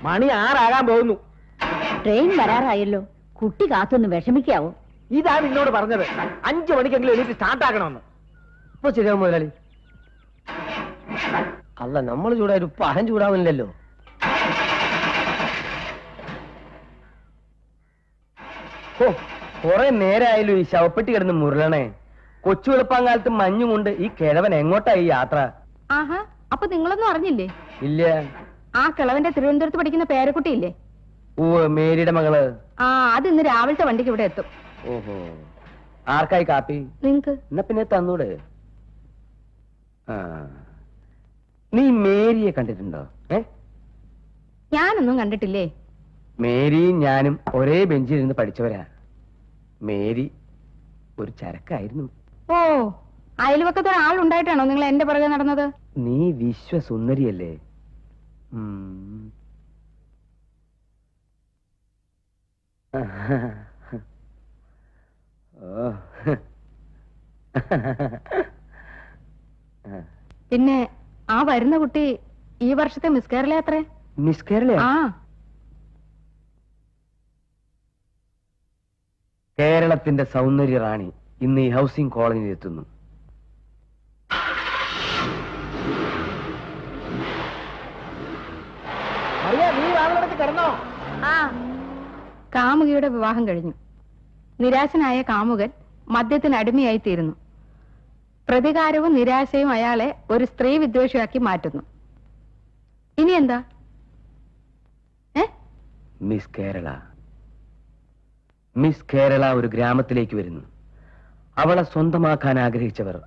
മണി 6 പോകുന്നു. ട്രെയിൻ വരാറായല്ലോ. കുട്ടി കാത്തൊന്ന് വിഷമിക്കാവോ? ഇതാ നിന്നോട് പറഞ്ഞത് 5 മണിക്കെങ്കിലും എനിക്ക് സ്റ്റാർട്ട് ആക്കണമെന്ന്. ഇപ്പൊ ശരിയാവും മുതലാളി. അല്ല, നമ്മൾ ചൂടായൊരു പഴം ചൂടാവുന്നില്ലല്ലോ. ഓ, കുറെ നേരമായാലും ഈ ശവപ്പെട്ടി കിടന്ന് മുരളണേ. കൊച്ചു വെളുപ്പാങ്കാലത്ത് മഞ്ഞും കൊണ്ട് ഈ കിഴവൻ എങ്ങോട്ടായി യാത്ര? ആഹാ, അപ്പൊ നിങ്ങളൊന്നും അറിഞ്ഞില്ലേ? ഇല്ല. ആ കിളവന്റെ തിരുവനന്തപുരത്ത് പഠിക്കുന്ന പേരക്കുട്ടിയില്ലേ? ഓ, മേരിയുടെ മകള്. ആ, അത് ഇന്ന് രാവിലത്തെ വണ്ടിക്ക് ഇവിടെ എത്തും. ഓഹോ, ആർക്കായി കാപ്പി? നിങ്ങക്ക്. എന്നാ പിന്നെ തന്നൂടെ. ആ, നീ മേരിയെ കണ്ടിട്ടുണ്ടോ? ഞാനൊന്നും കണ്ടിട്ടില്ലേ. മേരിയും ഞാനും ഒരേ ബെഞ്ചിൽ ഇരുന്ന് പഠിച്ചവരാ. മേരി ഒരു ചരക്കായിരുന്നു. ഓ, അയൽവക്കത്ത് ഒരാളുണ്ടായിട്ടാണോ നിങ്ങൾ എന്റെ പുറകെ നടന്നത്? നീ വിശ്വസുന്ദരിയല്ലേ? പിന്നെ ആ വരുന്ന കുട്ടി ഈ വർഷത്തെ മിസ് കേരള അത്രേ. മിസ് കേരള? ആ, കേരളത്തിന്റെ സൗന്ദര്യ റാണി ഇന്ന് ഈ ഹൗസിംഗ് കോളനിയിൽ എത്തുന്നു. നീ വാതിലടച്ച് കിടന്നോ? ആ. കാമുകിയുടെ വിവാഹം കഴിഞ്ഞു. നിരാശനായ കാമുകൻ മദ്യത്തിന് അടിമയായി തീരുന്നു. പ്രതികാരവും നിരാശയും അയാളെ ഒരു സ്ത്രീ വിദ്വേഷിയാക്കി മാറ്റുന്നു. ഇനി എന്താ? മിസ് കേരള. മിസ് കേരള ഒരു ഗ്രാമത്തിലേക്ക് വരുന്നു. അവളെ സ്വന്തമാക്കാൻ ആഗ്രഹിച്ചവർ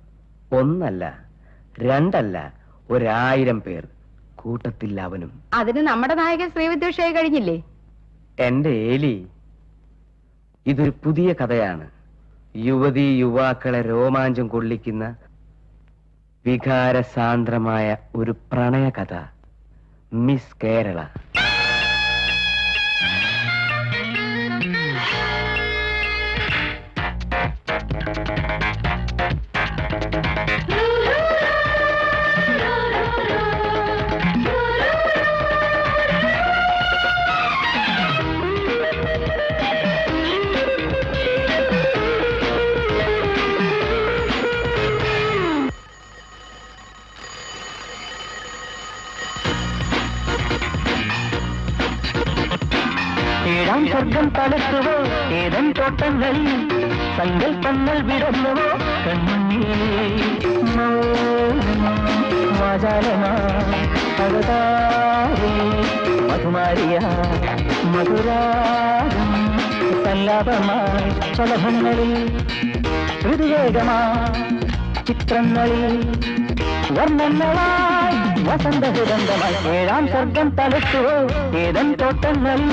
1 അല്ല 2 അല്ല 1000 പേർ. കൂട്ടത്തിൽ അവനും. അതിന് നമ്മുടെ നായകൻ സ്ത്രീ വിദ്വേഷിയായി കഴിഞ്ഞില്ലേ? എന്റെ ഏലി, ഇതൊരു പുതിയ കഥയാണ്. യുവതി യുവാക്കളെ രോമാഞ്ചം കൊള്ളിക്കുന്ന വികാരസാന്ദ്രമായ ഒരു പ്രണയ കഥ. മിസ് കേരള. സ്വർഗം തളർത്തുവോ ഏതൻ തോട്ടങ്ങളിൽ സങ്കൽപ്പങ്ങൾ വിടർന്നുവോ കണ്ണി മധുമാരിയ മധുരാഗം സല്ലാപമായി ചലഭങ്ങളിൽ ഹൃദയകമാ ചിത്രങ്ങളിൽ വർണ്ണങ്ങളായി വസന്തഹൃദന്തമായി 7ാം സ്വർഗം തളർത്തുവോ ഏതൻ തോട്ടങ്ങളിൽ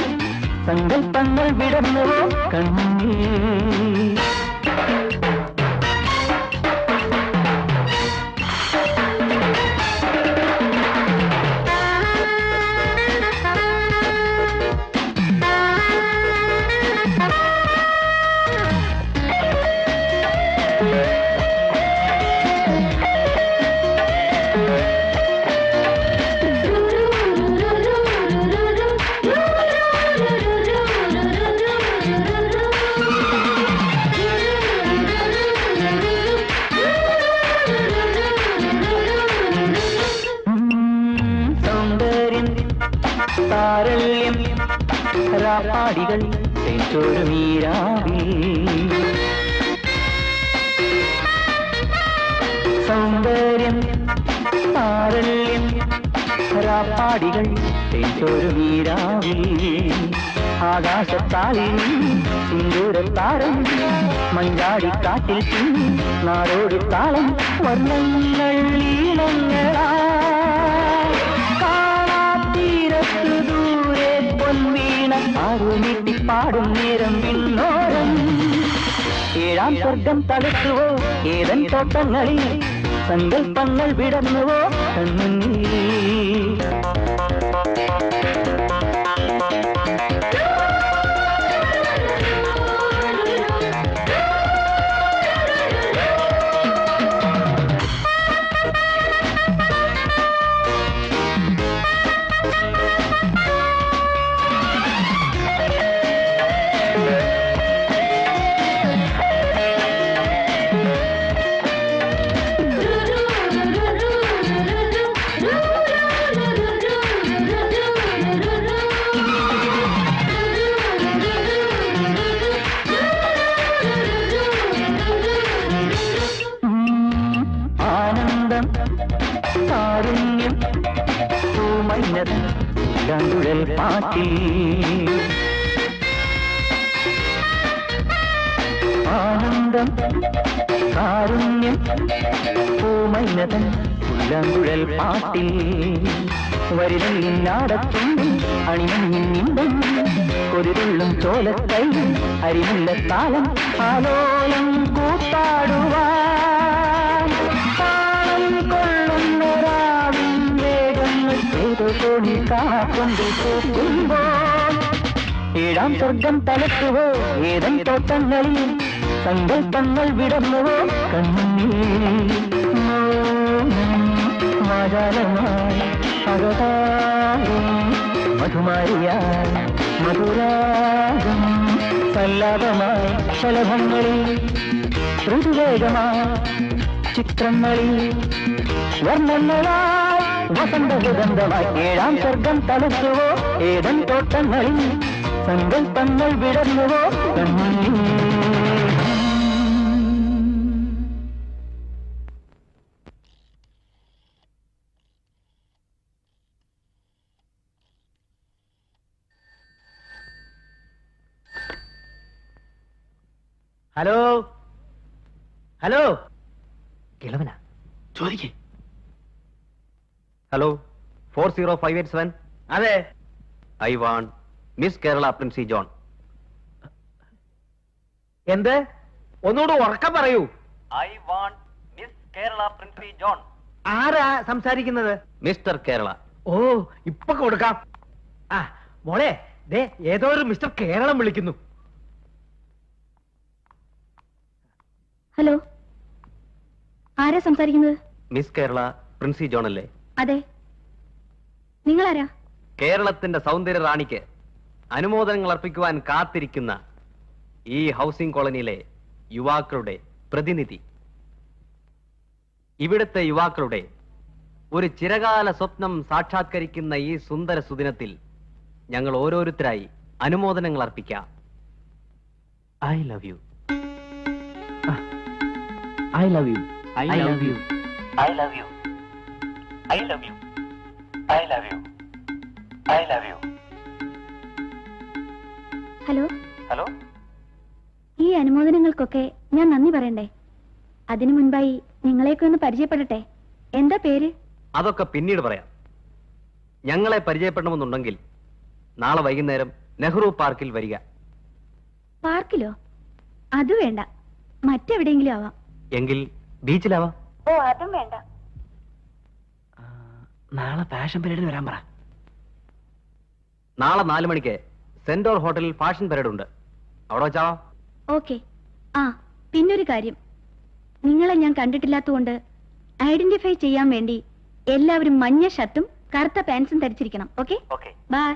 സങ്കൽപ്പങ്ങൾ വിടർന്നുവോ കണ്ണി. താരല്യം രാപ്പാടികൾ തേച്ചൊരു മീരാവി സൗന്ദര്യം താരല്യം രാപ്പാടികൾ തേച്ചൊരു മീരാവി ആകാശത്താലിൽ സിന്ദൂരത്താരം മഞ്ചാടിക്കാറ്റിൽ നാടോടി താളം വർണ്ണങ്ങൾ ഈണങ്ങളാ പാടും നേരം പിന്നോരം 7ാം സ്വർഗം തളർത്തുവോ ഏതൻ തോട്ടങ്ങളിൽ സങ്കൽപ്പങ്ങൾ വിടർന്നുവോ കണ്ണുനീർ. പുല്ലാങ്കുഴൽ പാട്ടിൽ ആനന്ദം കാരുണ്യം പൂമൈനതൻ പുല്ലാങ്കുഴൽ പാട്ടിൽ വരിനാടത്തും അണിമഞ്ഞിൻ നിമ്പം കൊതിരുള്ളും ചോലത്തൈ അരിമുല്ലത്താലം ആലോലം കൂത്താടുവാൻ താളം കൊള്ളുന്നൊരാവിൻ വേഗങ്ങൾ ചെയ്തു തോണി കാക്കൊണ്ടു പോകുമ്പോൾ ഏഴാം സ്വർഗം തലക്കുവോ ഏതൻ തോട്ടങ്ങളിൽ സങ്കൽപ്പങ്ങൾ വിടർന്നുവോ കണ്ണുനീർ മാജാലമായി അകതാരം മധുമാരിയായി മധുരാഗം സല്ലാപമായി ശലഭങ്ങളിൽ ഋതുവേഗമായി ചിത്രങ്ങളിൽ വർണ്ണങ്ങളായി വസന്തഗന്ധമായി ഏഴാം സ്വർഗം തലച്ചുവോ ഏതൻ തോട്ടങ്ങളിൽ സങ്കൽപ്പങ്ങൾ വിടർന്നുവോ കണ്ണുനീർ. ഹലോ ഹലോ കിളവനാ ചോദിക്കേ. ഹലോ 40587. അതെ, I want miss Kerala Princy John. എന്ത്? ഒന്നുകൂടെ ഉറക്കം പറയൂ. I want miss Kerala Princy John. ആരാ സംസാരിക്കുന്നത്? മിസ്റ്റർ കേരള. ഓ, ഇപ്പൊ കൊടുക്കാം. ആ മോളെ, ദേ ഏതോ ഒരു മിസ്റ്റർ കേരളം വിളിക്കുന്നു. ഹലോ, ആരാ സംസാരിക്കുന്നത്? മിസ് കേരള പ്രിൻസി ജോൺ അല്ലേ? അതെ, നിങ്ങളാരാ? കേരളത്തിന്റെ സൗന്ദര്യ റാണിക്ക് അനുമോദനങ്ങൾ അർപ്പിക്കുവാൻ കാത്തിരിക്കുന്ന ഈ ഹൗസിംഗ് കോളനിയിലെ യുവാക്കളുടെ പ്രതിനിധി. ഇവിടുത്തെ യുവാക്കളുടെ ഒരു ചിരകാല സ്വപ്നം സാക്ഷാത്കരിക്കുന്ന ഈ സുന്ദര സുദിനത്തിൽ ഞങ്ങൾ ഓരോരുത്തരായി അനുമോദനങ്ങൾ അർപ്പിക്കാം. I love you. I love you. I love you. I love you. I love you. I love you. I love you. Hello, hello, ഈ അനുമോദനങ്ങൾക്കൊക്കെ ഞാൻ നന്ദി പറയണ്ടേ? അതിനു മുൻപായി നിങ്ങളെയൊക്കെ ഒന്ന് പരിചയപ്പെടട്ടെ. എന്താ പേര്? അതൊക്കെ പിന്നീട് പറയാം. ഞങ്ങളെ പരിചയപ്പെടണമെന്നുണ്ടെങ്കിൽ നാളെ വൈകുന്നേരം നെഹ്റു പാർക്കിൽ വരിക. പാർക്കിലോ? അത് വേണ്ട, മറ്റെവിടെയെങ്കിലും ആവാം. എങ്കിൽ ബീച്ചിലാവാം. ഓ, അതും വേണ്ട. നാളെ ഫാഷൻ പരേഡിന് വരാൻ പറ. നാളെ 4 മണിക്ക് സെന്റോർ ഹോട്ടലിൽ ഫാഷൻ പരേഡ് ഉണ്ട്. അവിടെ വെച്ചാവാ. ഓക്കെ. ആ, പിന്നൊരു കാര്യം, നിങ്ങളെ ഞാൻ കണ്ടിട്ടില്ലാത്തതുകൊണ്ട് ഐഡന്റിഫൈ ചെയ്യാൻ വേണ്ടി എല്ലാവരും മഞ്ഞ ഷർട്ടും കറുത്ത പാൻസും ധരിച്ചിരിക്കണം. Okay, okay. Bye.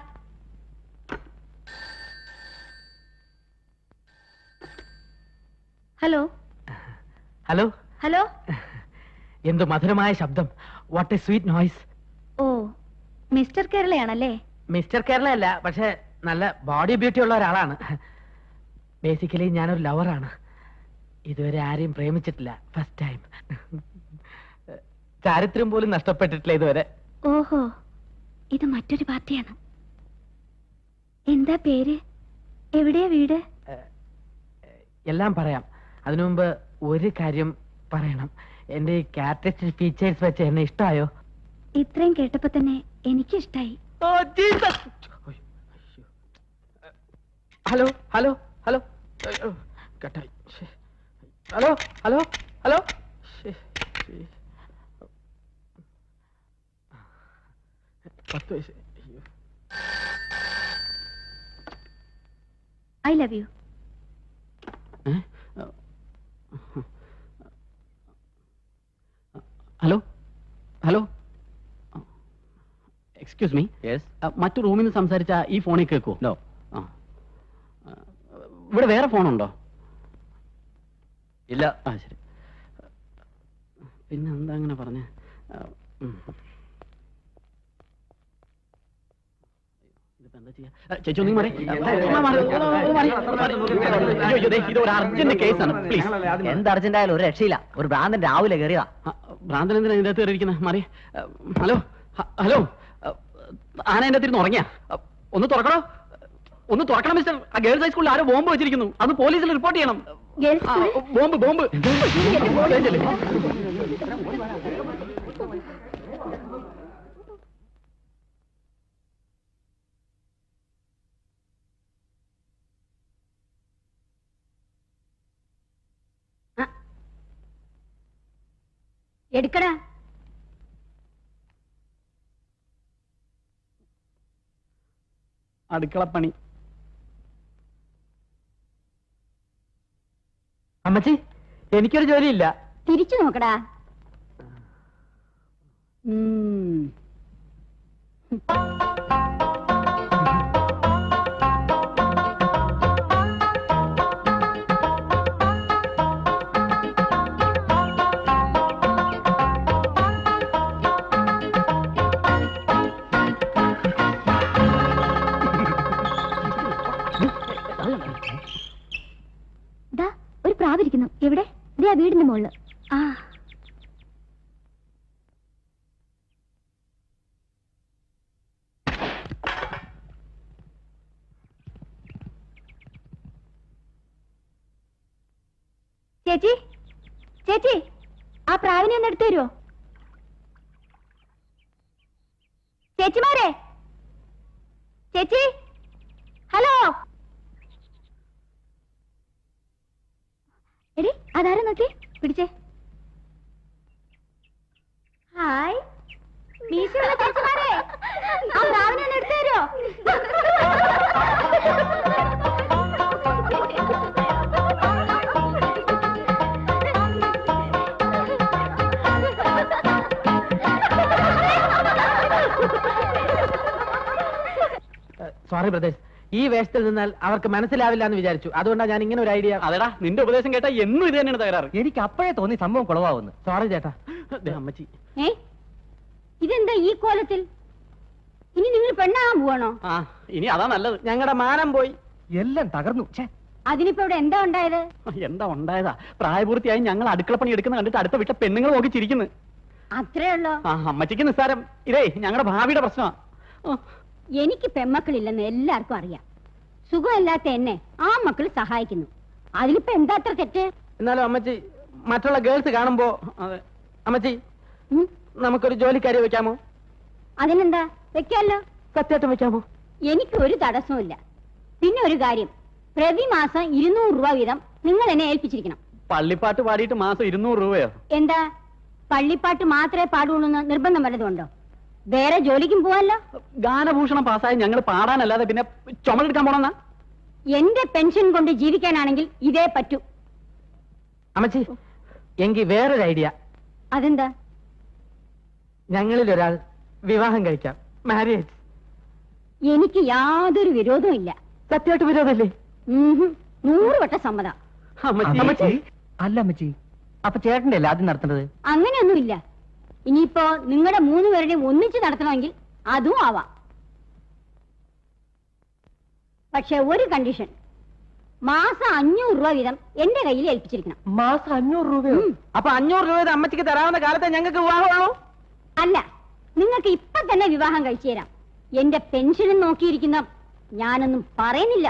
Hello hello hello. എന്ത് മധുരമായ ശബ്ദം. What a sweet noise. Oh, mister കേരളയാണല്ലേ? മിസ്റ്റർ കേരള അല്ല, പക്ഷെ നല്ല ബോഡി ബ്യൂട്ടി ഉള്ള ഒരാളാണ്. ബേസിക്കലി ഞാനൊരു ലവറാണ്. ഇതുവരെ ആരെയും പ്രേമിച്ചിട്ടില്ല. First time. ചാരിത്രം പോലും നഷ്ടപ്പെട്ടിട്ടില്ല ഇതുവരെ. ഓഹോ, ഇത് മറ്റൊരു പാർട്ടിയാണ്. എന്താ പേര്? എവിടെയാ വീട്? എല്ലാം പറയാം. അതിനു മുമ്പ് ഒരു കാര്യം പറയണം. എന്റെ ഈ ക്യാരക്ടറിസ്റ്റിക് ഫീച്ചേഴ്സ് വെച്ച് എന്നെ ഇഷ്ടമായോ? ഇത്രയും കേട്ടപ്പോ തന്നെ എനിക്ക് ഇഷ്ടായി. ഹലോ ഹലോ ഹലോ കട്ടായി. Hello hello hello. I love U. Hello hello, excuse me. മറ്റു റൂമിൽ നിന്ന് സംസാരിച്ച ഈ ഫോണിൽ കേൾക്കൂ? നോ. ഇവിടെ വേറെ ഫോണുണ്ടോ? ഇല്ല. ആ, ശരി. പിന്നെ എന്താ അങ്ങനെ പറഞ്ഞ? ചേച്ചി ഒന്നും മാറി. ഇത് ഒരു അർജന്റ് കേസാണ്, പ്ലീസ്. എന്ത് അർജന്റ് ആയാലും ഒരു രക്ഷയില്ല. ഒരു ഭ്രാന്തൻ രാവിലെ കയറിയതാ. ഭ്രാന്തൻ എന്തിനാ ഇതിനകത്ത് കയറിയിരിക്കുന്നത്? മാറി. ഹലോ ഹലോ, ആന എന്റെ തിരുന്ന് ഉറങ്ങിയ ഒന്ന് തുറക്കണോ? ഒന്ന് തുറക്കണം മിസ്റ്റർ. ആ ഗേൾസ് ഹൈസ്കൂളിൽ ആരോ ബോംബ് വെച്ചിരിക്കുന്നു. അത് പോലീസിൽ റിപ്പോർട്ട് ചെയ്യണം. ഗേൾസ് ആ, ബോംബ് ബോംബ് വേഗം. എടുക്കടാ. അടുക്കളപ്പണി. അമ്മച്ചി, എനിക്കൊരു ജോലിയില്ല. തിരിച്ചു നോക്കടാ. ഒരു പ്രാവിരിക്കുന്നു. എവിടെ? ദേ ആ വീടിന്റെ മുകളില്. ആ ചേച്ചി, ചേച്ചി, ആ പ്രാവിനെ ഒന്ന് എടുത്തു തരുമോ? ചേച്ചിമാരെ, ചേച്ചി, ഹലോ. എടി അതാരും നോക്കി പിടിച്ചേ. ഹായ് മീശയുള്ള ചേച്ചിമാരെ, ആ പ്രാവിനെ ഒന്ന് എടുത്തു തരുമോ? സോറി ബ്രദേഴ്സ്, ഈ വേഷത്തിൽ നിന്നാൽ അവർക്ക് മനസ്സിലാവില്ല എന്ന് വിചാരിച്ചു. അതുകൊണ്ടാണ് ഞാൻ ഇങ്ങനെ ഒരു ഐഡിയ. അതെടാ, നിന്റെ ഉപദേശം കേട്ടാ എന്നും ഇത് തന്നെയാണ് തകരാറ്. എനിക്ക് അപ്പോഴേ തോന്നി സംഭവം കുളവാകുന്നു. സോറി ചേട്ടാ. ദേ അമ്മച്ചി. ഇതെന്താ ഈ കോലത്തിൽ? ഇനി നിങ്ങൾ പെണ്ണാകാൻ പോവാണോ? ആ, ഇനി അതാ നല്ലത്. ഞങ്ങളുടെ മാനം പോയി, എല്ലാം തകർന്നു. അതിനിപ്പോ ഇവിടെ എന്താ ഉണ്ടായത്? എന്താ ഉണ്ടായതാ? പ്രായപൂർത്തിയായി ഞങ്ങൾ അടുക്കളപ്പണി എടുക്കുന്ന കണ്ടിട്ട് അടുത്ത വിട്ട പെണ്ണുങ്ങൾ നോക്കി ചിരിക്കുന്നു. അത്രേ ഉള്ളോ? ആ, അമ്മച്ചിക്ക് നിസ്സാരം. ഇതേ ഞങ്ങളുടെ ഭാവിയുടെ പ്രശ്നമാ. എനിക്ക് പെമ്മക്കളില്ലെന്ന് എല്ലാവർക്കും അറിയാം. സുഖമില്ലാത്ത എന്നെ ആ മക്കൾ സഹായിക്കുന്നു. അതിലിപ്പോ എന്താ അത്ര തെറ്റ്? എന്നാലും അമ്മച്ചി, മറ്റുള്ള ഗേൾസ് കാണുമ്പോ അതെ. അമ്മച്ചി, നമുക്കൊരു ജോലിക്കാരി വെക്കാമോ? അതിനെന്താ, വെക്കാലോ. സത്യമായിട്ടും വെക്കാമോ? എനിക്ക് ഒരു തടസ്സമില്ല. പിന്നെ ഒരു കാര്യം, പ്രതിമാസം 200 രൂപ വീതം നിങ്ങൾ എന്നെ ഏൽപ്പിച്ചിരിക്കണം. പള്ളിപ്പാട്ട് പാടിയിട്ട് മാസം 200 രൂപയോ? എന്താ, പള്ളിപ്പാട്ട് മാത്രമേ പാടുള്ളൂ എന്ന് നിർബന്ധം വല്ലതുണ്ടോ? വേറെ ജോലിക്കും പോവല്ലോ. ഗാനഭൂഷണം പാസ്സായി ഞങ്ങൾ പാടാനല്ലാതെ പിന്നെ ചുമടെടുക്കാൻ പോണെന്നാ? എന്റെ പെൻഷൻ കൊണ്ട് ജീവിക്കാനാണെങ്കിൽ ഇതേ പറ്റൂ. അമ്മച്ചി, എങ്കിൽ വേറൊരു ഐഡിയ. അതെന്താ? ഞങ്ങളിൽ ഒരാൾ വിവാഹം കഴിക്കാം. മാരേജ്. എനിക്ക് യാതൊരു വിരോധവും ഇല്ല. സത്യമായിട്ട് വിരോധമല്ലേ? 100 വട്ടം സമ്മതം. അമ്മച്ചി. അല്ല അമ്മച്ചി, അപ്പൊ ചേട്ടന്റെ അല്ലേ ആദ്യം നടത്തേണ്ടത്? അങ്ങനെയൊന്നുമില്ല. ഇനിയിപ്പോ നിങ്ങളുടെ 3 പേരുടെയും ഒന്നിച്ച് നടത്തണമെങ്കിൽ അതും ആവാം. പക്ഷെ ഒരു കണ്ടീഷൻ, മാസം 500 രൂപ വീതം എന്റെ കയ്യിൽ ഏൽപ്പിച്ചിരിക്കണം. മാസം 500 രൂപയോ? അപ്പൊ 500 രൂപ അമ്മച്ചിക്ക് തരാവുന്ന കാലത്തെ ഞങ്ങൾക്ക് വിവാഹമുള്ളൂ. അല്ല, നിങ്ങൾക്ക് ഇപ്പൊ തന്നെ വിവാഹം കഴിച്ചു തരാം. എന്റെ പെൻഷനും നോക്കിയിരിക്കുന്ന ഞാനൊന്നും പറയുന്നില്ല.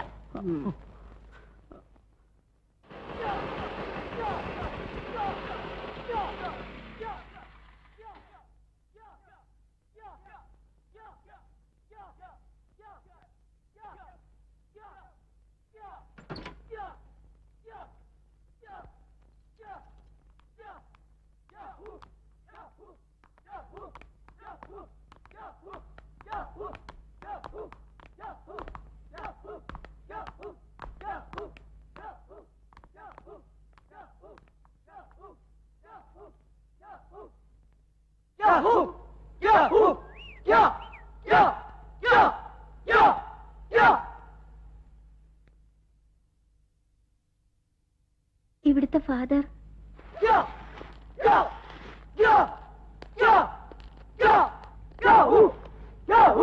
ഇവിടുത്തെ father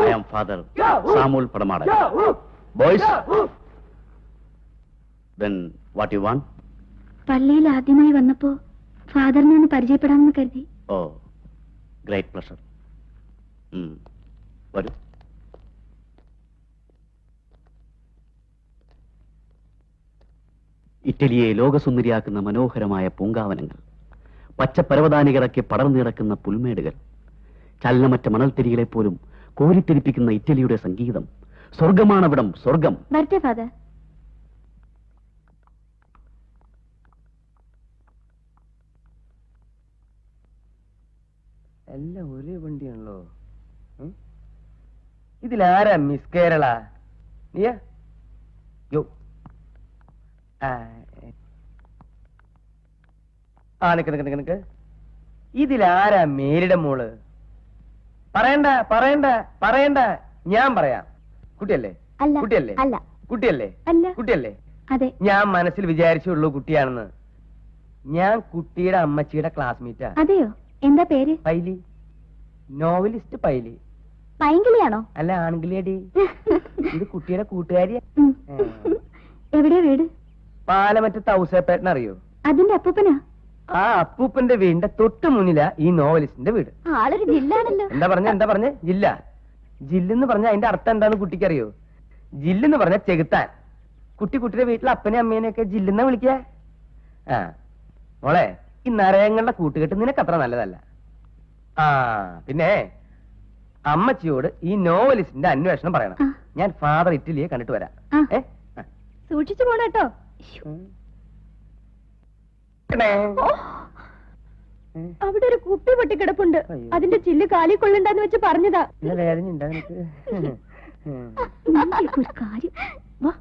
I am Father Samuel Padamada. Boys, then what you want? പള്ളിയിൽ ആദ്യമായി വന്നപ്പോ ഫാദറിനെ ഒന്ന് പരിചയപ്പെടാമെന്ന് കരുതി. Oh, great pleasure. വരൂ. ഇറ്റലിയെ ലോകസുന്ദരിയാക്കുന്ന മനോഹരമായ പൂങ്കാവനങ്ങൾ, പച്ചപ്പരവതാനികളൊക്കെ പടർന്നു കിടക്കുന്ന പുൽമേടുകൾ, ചലനമറ്റ മണൽത്തിരികളെ പോലും കോരിത്തിരിപ്പിക്കുന്ന ഇറ്റലിയുടെ സംഗീതം. സ്വർഗമാണവിടം, സ്വർഗം. വരട്ടെ ഫാദർ. എല്ലാം ഒരേ വണ്ടിയാണല്ലോ. ഇതിലാരാ മിസ് കേരള? നീയാ? യോ നിക്ക്. ഇതിലാരാ മേരിയുടെ മോള്? പറയണ്ട പറയണ്ട പറയണ്ട, ഞാൻ പറയാം. കുട്ടിയല്ലേ? അല്ല. കുട്ടിയല്ലേ? അല്ല. കുട്ടിയല്ലേ? അല്ല. കുട്ടിയല്ലേ? അതെ. ഞാൻ മനസ്സിൽ വിചാരിച്ചുള്ളൂ കുട്ടിയാണെന്ന്. ഞാൻ കുട്ടിയുടെ അമ്മച്ചിയുടെ ക്ലാസ്മേറ്റാ. അതെയോ? എന്താ പേര്? പൈലി, നോവലിസ്റ്റ് പൈലി. പൈങ്കിളിയാണോ? അല്ല, ആൺകിളിയടി. ഇത് കുട്ടിയുടെ കൂട്ടുകാരിയാ. എവിടെയാ വീട്? പാലമറ്റ തൗസേപ്പേട്ടൻ അറിയോ? അതിന്റെ അപ്പൂപ്പനാ? ആ അപ്പൂപ്പന്റെ വീടിന്റെ തൊട്ട് മുന്നിലാ ഈ നോവലിസ്റ്റിന്റെ വീട്. ആളൊരു ജില്ലാണല്ലോ. എന്താ പറഞ്ഞ ജില്ല? ജില്ലെന്ന് പറഞ്ഞ അതിന്റെ അർത്ഥം എന്താന്ന് കുട്ടിക്കറിയോ? ജില്ലെന്ന് പറഞ്ഞ ചെകുത്താൻ. കുട്ടിയുടെ വീട്ടിലെ അപ്പനെ അമ്മേനെയൊക്കെ ജില്ലെന്നാ വിളിക്ക. ആ മോളെ, ഈ നരയങ്ങളുടെ കൂട്ടുകെട്ട് നിനക്ക് അത്ര നല്ലതല്ല. ആ പിന്നെ അമ്മച്ചിയോട് ഈ നോവലിസ്റ്റിന്റെ അന്വേഷണം പറയണം. ഞാൻ ഫാദർ ഇറ്റലിയെ കണ്ടിട്ട് വരാം. സൂക്ഷിച്ചു പോണേട്ടോ. അവിടെ ഒരു കുപ്പി പൊട്ടിക്കിടപ്പുണ്ട്. അതിന്റെ ചില്ല് കാലി കൊള്ളണ്ടെന്ന് വെച്ച് പറഞ്ഞതാ. വേദന ഉണ്ടോ നിനക്ക്? ഒരു കാര്യം. വാ.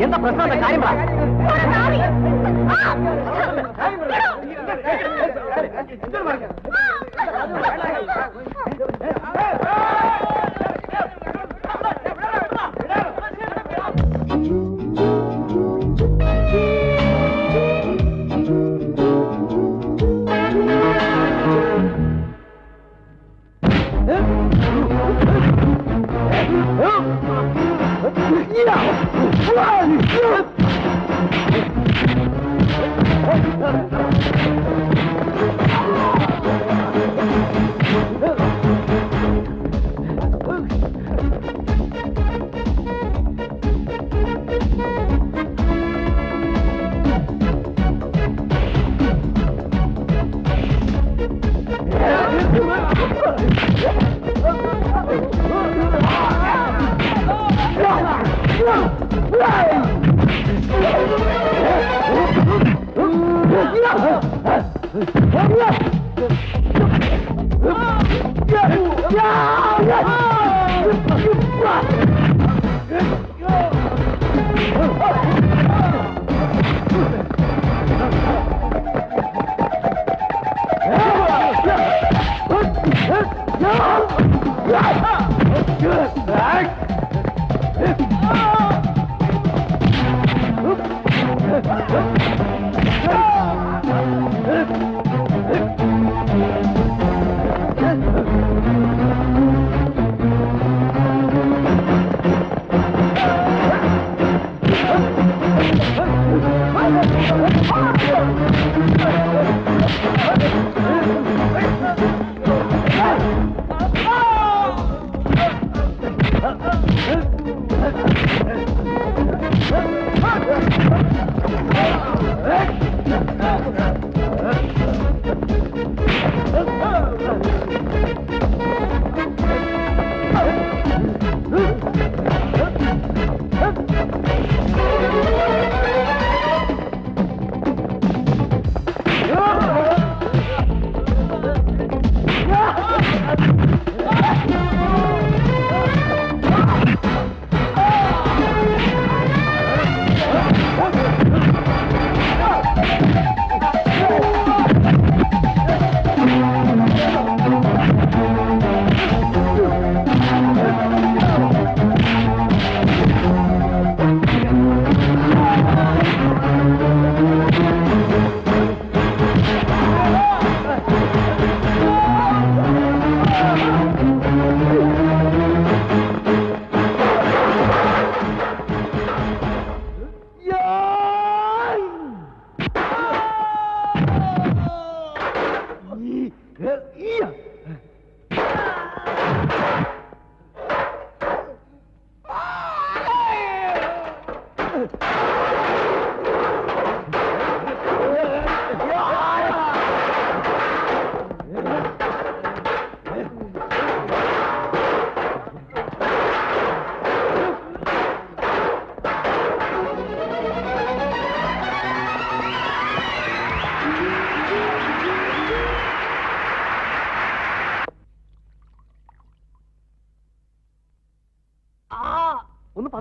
എന്താ പ്രശ്നം? കാര്യം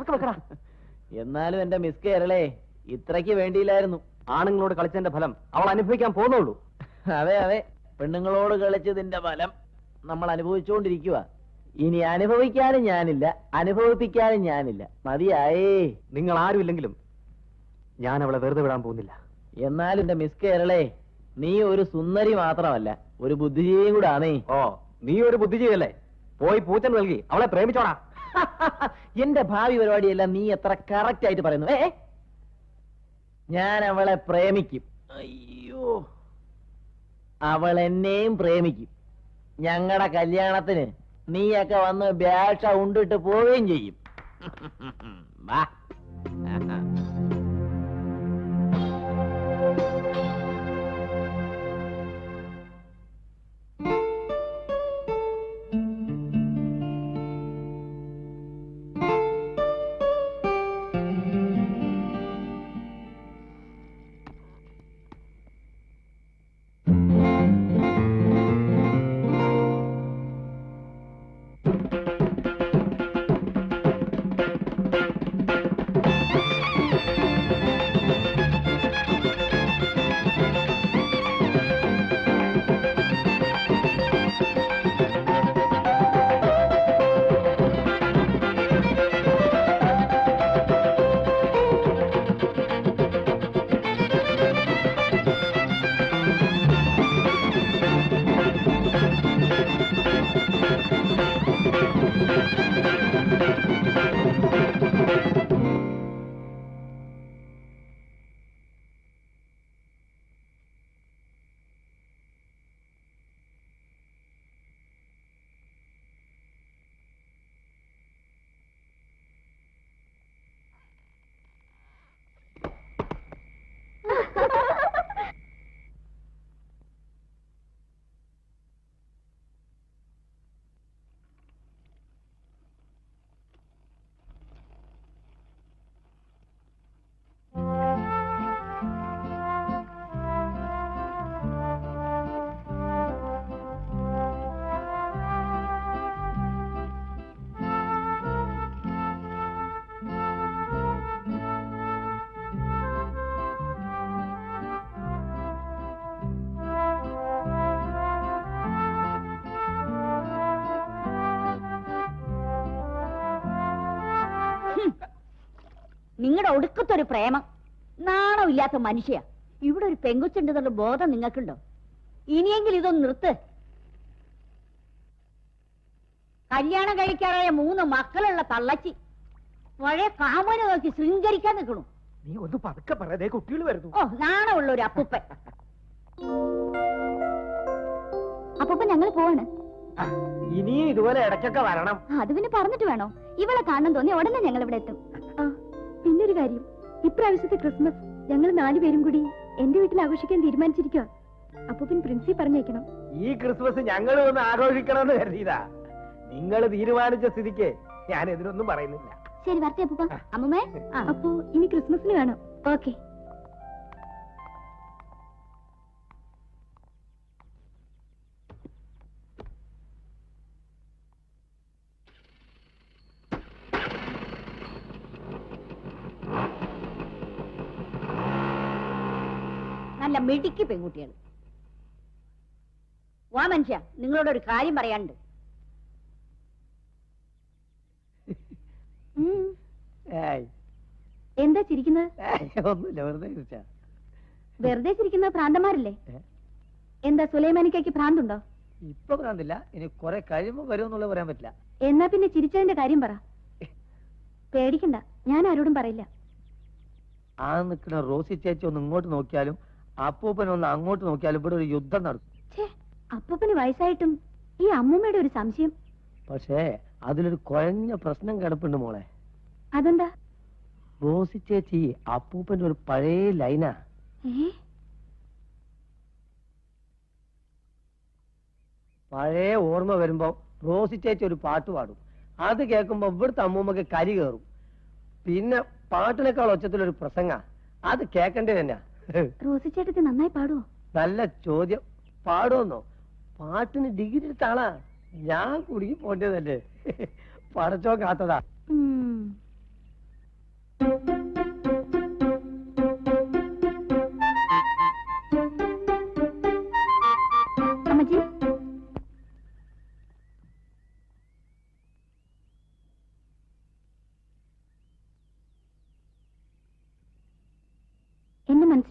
ഉറക്കെ വെക്കടാ. എന്നാലും എന്റെ മിസ് കേരളേ ഇത്രയ്ക്ക് വേണ്ടിയില്ലായിരുന്നു. ആണുങ്ങളോട് കളിച്ചതിന്റെ ഫലം അവൾ അനുഭവിക്കാൻ പോകുന്നുള്ളൂ. അതെ അതെ, പെണ്ണുങ്ങളോട് കളിച്ചതിന്റെ ഫലം നമ്മൾ അനുഭവിച്ചുകൊണ്ടിരിക്കുക. ഇനി അനുഭവിക്കാനും ഞാനില്ല, അനുഭവിപ്പിക്കാനും ഞാനില്ല. മതിയായേ. നിങ്ങൾ ആരുമില്ലെങ്കിലും ഞാൻ അവളെ വെറുതെ വിടാൻ പോകുന്നില്ല. എന്നാലും എന്റെ മിസ് കേരളേ, നീ ഒരു സുന്ദരി മാത്രമല്ല, ഒരു ബുദ്ധിജീവിയും കൂടെ ആണേ. ഓ, നീ ഒരു ബുദ്ധിജീവിയല്ലേ? പോയി പൂച്ചൻ നൽകി അവളെ പ്രേമിച്ചോടാ. എന്റെ ഭാവി പരിപാടിയെല്ലാം നീ എത്ര കറക്റ്റ് ആയിട്ട് പറയുന്നു. ഞാൻ അവളെ പ്രേമിക്കും. അയ്യോ, അവൾ എന്നെയും പ്രേമിക്കും. ഞങ്ങളുടെ കല്യാണത്തിന് നീയൊക്കെ വന്ന് ബ്യാഷ ഉണ്ടിട്ട് പോവുകയും ചെയ്യും. വാ. നിങ്ങളുടെ ഒടുക്കത്തൊരു പ്രേമം, നാണമില്ലാത്ത മനുഷ്യ. ഇവിടെ ഒരു പെങ്കുച്ചുണ്ടെന്നുള്ള ബോധം നിങ്ങൾക്കുണ്ടോ? ഇനിയെങ്കിലും ഇതൊന്ന് നിർത്ത്. കല്യാണം കഴിക്കാറായ 3 മക്കളുള്ള തള്ളച്ചി പഴയ കാമനെ നോക്കി ശൃംഗരിക്കാൻ നിൽക്കണു. നീ ഒന്ന് പതുക്കെ പറയാതെ, കുട്ടികൾ വരുന്നു. ഓ, നാണമുള്ള ഒരു അപ്പൂപ്പൻ. അപ്പൂപ്പൻ ഞങ്ങൾ പോവാണ്. ഇനിയും ഇതുപോലെ ഇടയ്ക്കൊക്കെ വരണം. അത് പിന്നെ പറഞ്ഞിട്ട് വേണോ? ഇവളെ കാണാൻ തോന്നി ഉടനെ ഞങ്ങൾ ഇവിടെ എത്തും. പിന്നൊരു കാര്യം, ഇപ്രാവശ്യത്തെ ക്രിസ്മസ് ഞങ്ങൾ 4 പേരും കൂടി എന്റെ വീട്ടിൽ ആഘോഷിക്കാൻ തീരുമാനിച്ചിരിക്കുക. അപ്പൂപ്പൻ പ്രിൻസി പറഞ്ഞേക്കണം. ഈ ക്രിസ്മസ് ഞങ്ങൾ ഒന്ന് ആഘോഷിക്കണമെന്ന് കരുതിയതാ. നിങ്ങൾ തീരുമാനിച്ച സ്ഥിതിക്ക് ഞാൻ എതിരൊന്നും പറയുന്നില്ല. ശരി, വരട്ടെ അപ്പൂപ്പ. അമ്മൂമ്മേ, അപ്പോ ഇനി ക്രിസ്മസിന് കാണാം. ഓക്കെ. നല്ല മിടുക്കി പെൺകുട്ടിയാണ്. വാ മനുഷ്യ, നിങ്ങളോട് ഒരു കാര്യം പറയാനുണ്ട്. എന്താ ചിരിക്കുന്നത്? ഒന്നുമില്ല, വെറുതെ ചോദിച്ചാ. വെറുതെ ചിരിക്കുന്ന ഭ്രാന്തന്മാരല്ലേ? എന്താ സുലൈമാനിക്കയ്ക്ക് ഭ്രാന്തുണ്ടോ? ഇപ്പൊ ഭ്രാന്തില്ല, ഇനി കുറെ കഴിയുമ്പോ വരുമെന്നുള്ളത് പറയാൻ പറ്റില്ല. എന്നാ പിന്നെ ചിരിച്ചതിന്റെ കാര്യം പറ. പേടിക്കണ്ട, ഞാൻ ആരോടും പറയില്ല. ആ നിൽക്കുന്ന റോസി ചേച്ചി ഒന്ന് ഇങ്ങോട്ട് നോക്കിയാലും അപ്പൂപ്പൻ ഒന്ന് അങ്ങോട്ട് നോക്കിയാലും ഇവിടെ ഒരു യുദ്ധം നടക്കും. അപ്പൂപ്പന് വയസ്സായിട്ടും ഈ അമ്മൂമ്മയുടെ ഒരു സംശയം. പക്ഷേ അതിലൊരു കുഴഞ്ഞ പ്രശ്നം കിടപ്പുണ്ട് മോളെ. അതെന്താ? റോസി ചേച്ചി അപ്പൂപ്പന്റെ ഒരു പഴയ ലൈനാ. പഴയ ഓർമ്മ വരുമ്പോ റോസി ചേച്ചി ഒരു പാട്ട് പാടും. അത് കേൾക്കുമ്പോ ഇവിടുത്തെ അമ്മൂമ്മക്ക് കരി കയറും. പിന്നെ പാട്ടിനേക്കാൾ ഒച്ചത്തിലൊരു പ്രസംഗ. അത് കേൾക്കേണ്ടത് തന്നെയാ. റോസി ചേട്ടത്തി നന്നായി പാടുവോ? നല്ല ചോദ്യം. പാടുമെന്നോ? പാട്ടിന് ഡിഗ്രി എടുത്ത ആളാ. ഞാൻ കുടുങ്ങി പോണ്ടതല്ലേ. പടച്ചോ കാത്തതാ.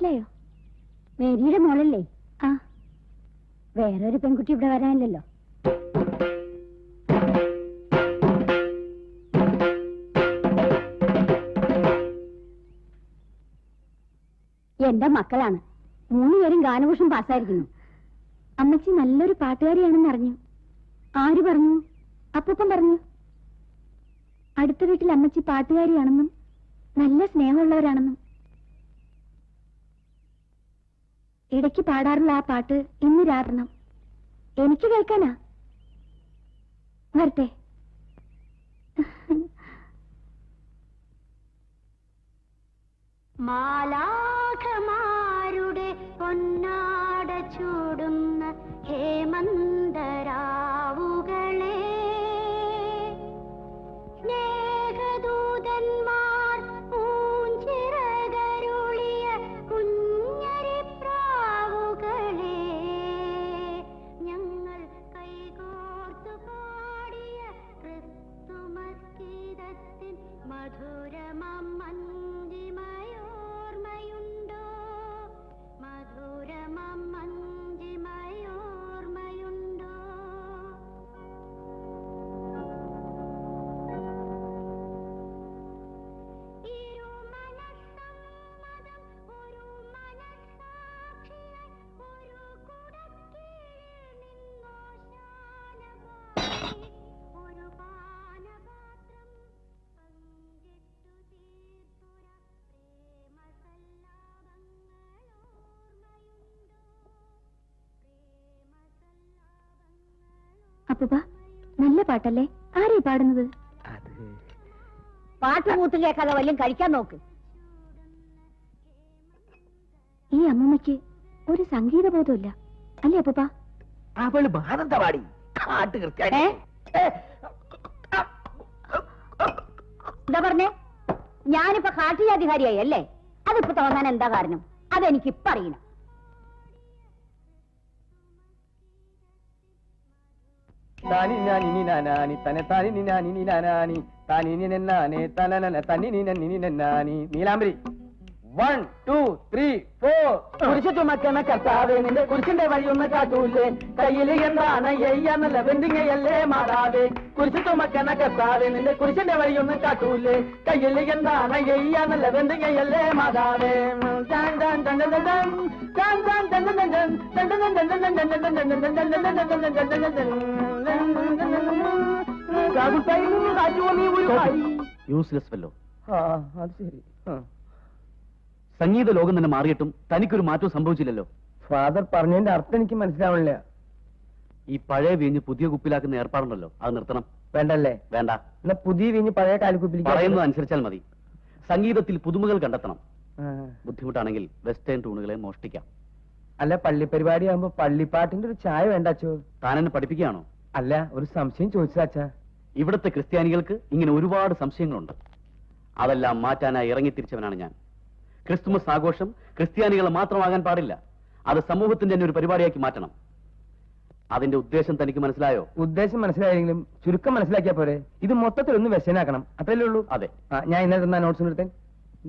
മനസ്സിലായോ? മേരിയുടെ മോളല്ലേ? ആ, വേറൊരു പെൺകുട്ടി ഇവിടെ വരാനില്ലല്ലോ. എന്റെ മക്കളാണ്. 3 പേരും ഗാനഭൂഷൺ പാസ്സായിരിക്കുന്നു. അമ്മച്ചി നല്ലൊരു പാട്ടുകാരിയാണെന്ന് അറിഞ്ഞു. ആര് പറഞ്ഞു? അപ്പൂപ്പൻ പറഞ്ഞു. അടുത്ത വീട്ടിൽ അമ്മച്ചി പാട്ടുകാരിയാണെന്നും നല്ല സ്നേഹമുള്ളവരാണെന്നും. ഇടയ്ക്ക് പാടാറുള്ള ആ പാട്ട് ഇന്ന് രാത്രണം എനിക്ക് കേൾക്കാനാ. വരട്ടെ. മാലാഖമാരുടെ പൊന്നാട ചൂടുന്ന ഹേമന്തരാവുകളെ, സ്നേഹദൂതന്മാർ പൂഞ്ചിറകരുളിയ കുഞ്ഞരിപ്രാവുകളെ, ഞങ്ങൾ കൈകോർത്തു പാടിയ ക്രിസ്തുമസ് ഗീതത്തിൻ മധുരമഞ്ജിമയോർമ്മയുണ്ടോ? മധുരമഞ്ജിമയോർമ്മയുണ്ടോ? ഇരുമനസ്സമ്മതം ഒരു മനസ്സാക്ഷിയായി ഒരു കുടക്കീഴിൽ നിന്നോ ശാനപാടി ഒരു പാനപാത്രം പങ്കിട്ടു തീർത്തുര അപ്പൂപ്പ, നല്ല പാട്ടല്ലേ? ആരീ പാടുന്നത്? പാട്ട് മൂത്ത് കേൾക്കാതെ വല്ലതും കഴിക്കാൻ നോക്ക്. ഈ അമ്മമ്മയ്ക്ക് ഒരു സംഗീത ബോധമില്ല അല്ലേ അപ്പൂപ്പ? അവള് മാനന്തവാടി കാട്ട് കൃത്യാനി. എന്താ പറഞ്ഞേ? ഞാനിപ്പോ കാട്ടുജാതികാരിയായി അല്ലേ? അതിപ്പോ തോന്നാൻ എന്താ കാരണം? അതെനിക്കിപ്പ അറിയണം. നീലാംബരി 1 2 3 4. കുരിശു ചുമക്കണ കർത്താവേ, നിന്റെ കുരിശിന്റെ വഴിയൊന്ന് കാട്ടൂലേ? കയ്യിൽ എന്താണ് എയ്യാന്നല്ല വെന്തിങ്ങയല്ലേ മാതാവേ? കുരിശു ചുമക്കണ കർത്താവേ, നിന്റെ കുരിശിന്റെ വഴിയൊന്ന് കാട്ടൂലേ? കയ്യിൽ എന്താണ് എയ്യാന്നല്ല വെന്തിങ്ങയല്ലേ മാതാവേ? Useless fellow. അത് ശരി. സംഗീത ലോകം തന്നെ മാറിയിട്ടും തനിക്കൊരു മാറ്റവും സംഭവിച്ചില്ലല്ലോ. ഫാദർ പറഞ്ഞതിന്റെ അർത്ഥം എനിക്ക് മനസ്സിലാവണില്ല. ഈ പഴയ വീഞ്ഞ് പുതിയ കുപ്പിലാക്കുന്ന ഏർപ്പാടുണ്ടല്ലോ, അത് നിർത്തണം. വേണ്ടല്ലേ? വേണ്ട. എന്നാ പുതിയ വീഞ്ഞ് പഴയ കാലിക്കുപ്പിലേക്ക് പറയുന്നത് അനുസരിച്ചാൽ മതി. സംഗീതത്തിൽ പുതുമകൾ കണ്ടെത്തണം. ബുദ്ധിമുട്ടാണെങ്കിൽ വെസ്റ്റേൺ ട്യൂണുകളെ മോഷ്ടിക്കാം. അല്ല, പള്ളി പരിപാടി ആകുമ്പോ പള്ളിപ്പാട്ടിന്റെ ഒരു ചായ വേണ്ട അച്ചോ? താനെന്നെ പഠിപ്പിക്കുകയാണോ? അല്ല, ഒരു സംശയം ചോദിച്ചതാ അച്ഛാ. ഇവിടുത്തെ ക്രിസ്ത്യാനികൾക്ക് ഇങ്ങനെ ഒരുപാട് സംശയങ്ങളുണ്ട്. അതെല്ലാം മാറ്റാനായി ഇറങ്ങിത്തിരിച്ചവനാണ് ഞാൻ. ക്രിസ്തുമസ് ആഘോഷം ക്രിസ്ത്യാനികളെ മാത്രമാകാൻ പാടില്ല. അത് സമൂഹത്തിന്റെ തന്നെ ഒരു പരിപാടിയാക്കി മാറ്റണം. അതിന്റെ ഉദ്ദേശം തനിക്ക് മനസ്സിലായോ? ഉദ്ദേശം മനസ്സിലായെങ്കിലും ചുരുക്കം മനസ്സിലാക്കിയാ പോരെ? ഇത് മൊത്തത്തിൽ ഒന്ന് വ്യസനാക്കണം, അത്രയല്ലേ ഉള്ളൂ? അതെ. ഞാൻ ഇന്നലെ തന്നാ നോട്ട്സ് എടുത്തേ.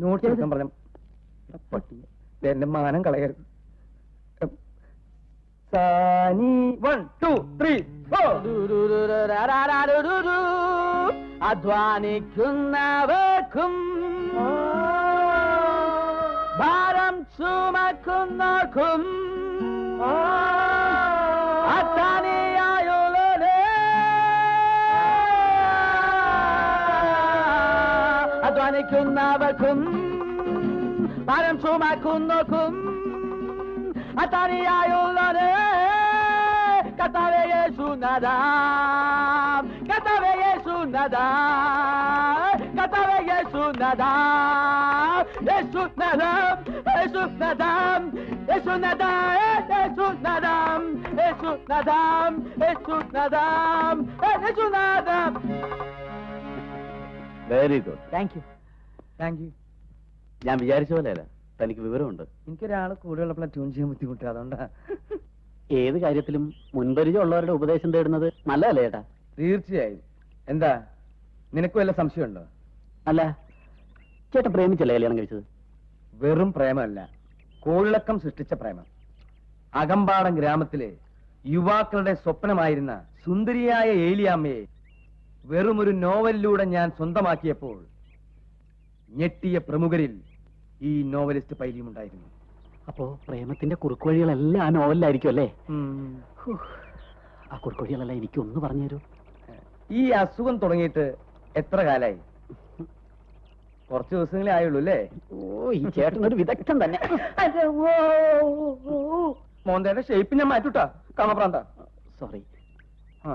നോട്ട്സ് എടുക്കാൻ പറഞ്ഞു. എന്റെ മാനം കളയരുത്. സാനി 1 2 3 4. അധ്വാനിക്കുന്നവർക്കും ഭാരം ചുമക്കുന്നവർക്കും അധ്വാനിക്കുന്നവർക്കും ഭാരം ചുമക്കുന്നവർക്കും അത്താനിയായുള്ളവരെ കർത്താവേ യേശുനാഥം, കർത്താവേ യേശുനാഥം, കർത്താവേ യേശുനാഥം, യേശുനാഥം, യേശുനാഥം, യേശുനാഥം, യേശുനാഥം, യേശുനാഥം, യേശുനാഥം, യേശുനാഥം. Very good. Thank you, thank you. ഞാൻ വിചാരിച്ച പോലെയല്ല, തനിക്ക് വിവരമുണ്ട്. എനിക്കൊരാള് കൂടുതലുള്ളപ്പോൾ ട്യൂൺ ചെയ്യാൻ ബുദ്ധിമുട്ട്, അതുകൊണ്ടാ. ഏത് കാര്യത്തിലും മുൻപരിചയം ഉള്ളവരുടെ ഉപദേശം തേടുന്നത് നല്ലതല്ലേ ചേട്ടാ? തീർച്ചയായും. എന്താ, നിനക്ക് വല്ല സംശയമുണ്ടോ? അല്ല, ചേട്ടൻ പ്രേമിച്ചല്ലേ കല്യാണം കഴിച്ചത്? വെറും പ്രേമല്ല, കോളിളക്കം സൃഷ്ടിച്ച പ്രേമം. അകമ്പാടം ഗ്രാമത്തിലെ യുവാക്കളുടെ സ്വപ്നമായിരുന്ന സുന്ദരിയായ ഏലിയാമ്മയെ വെറുമൊരു നോവലിലൂടെ ഞാൻ സ്വന്തമാക്കിയപ്പോൾ ഞെട്ടിയ പ്രമുഖരിൽ ഈ നോവലിസ്റ്റ് പൈലിയുമുണ്ടായിരുന്നു. അപ്പോ പ്രേമത്തിന്റെ കുറുക്കുവഴികളെല്ലാം ആ നോവലിലായിരിക്കും അല്ലേ? ആ കുറുക്കുവഴികളെല്ലാം എനിക്കൊന്ന് പറഞ്ഞു തരൂ. ഈ അസുഖം തുടങ്ങിയിട്ട് എത്ര കാലായി? കുറച്ച് ദിവസങ്ങളേ ആയുള്ളൂ അല്ലേ? ഓ, ഈ ചേട്ടനൊരു വിദഗ്ധൻ തന്നെ. മോന്തയുടെ ഷേപ്പ് ഞാൻ മാറ്റൂട്ടാ, കാമപ്രാന്ത. സോറി. ആ,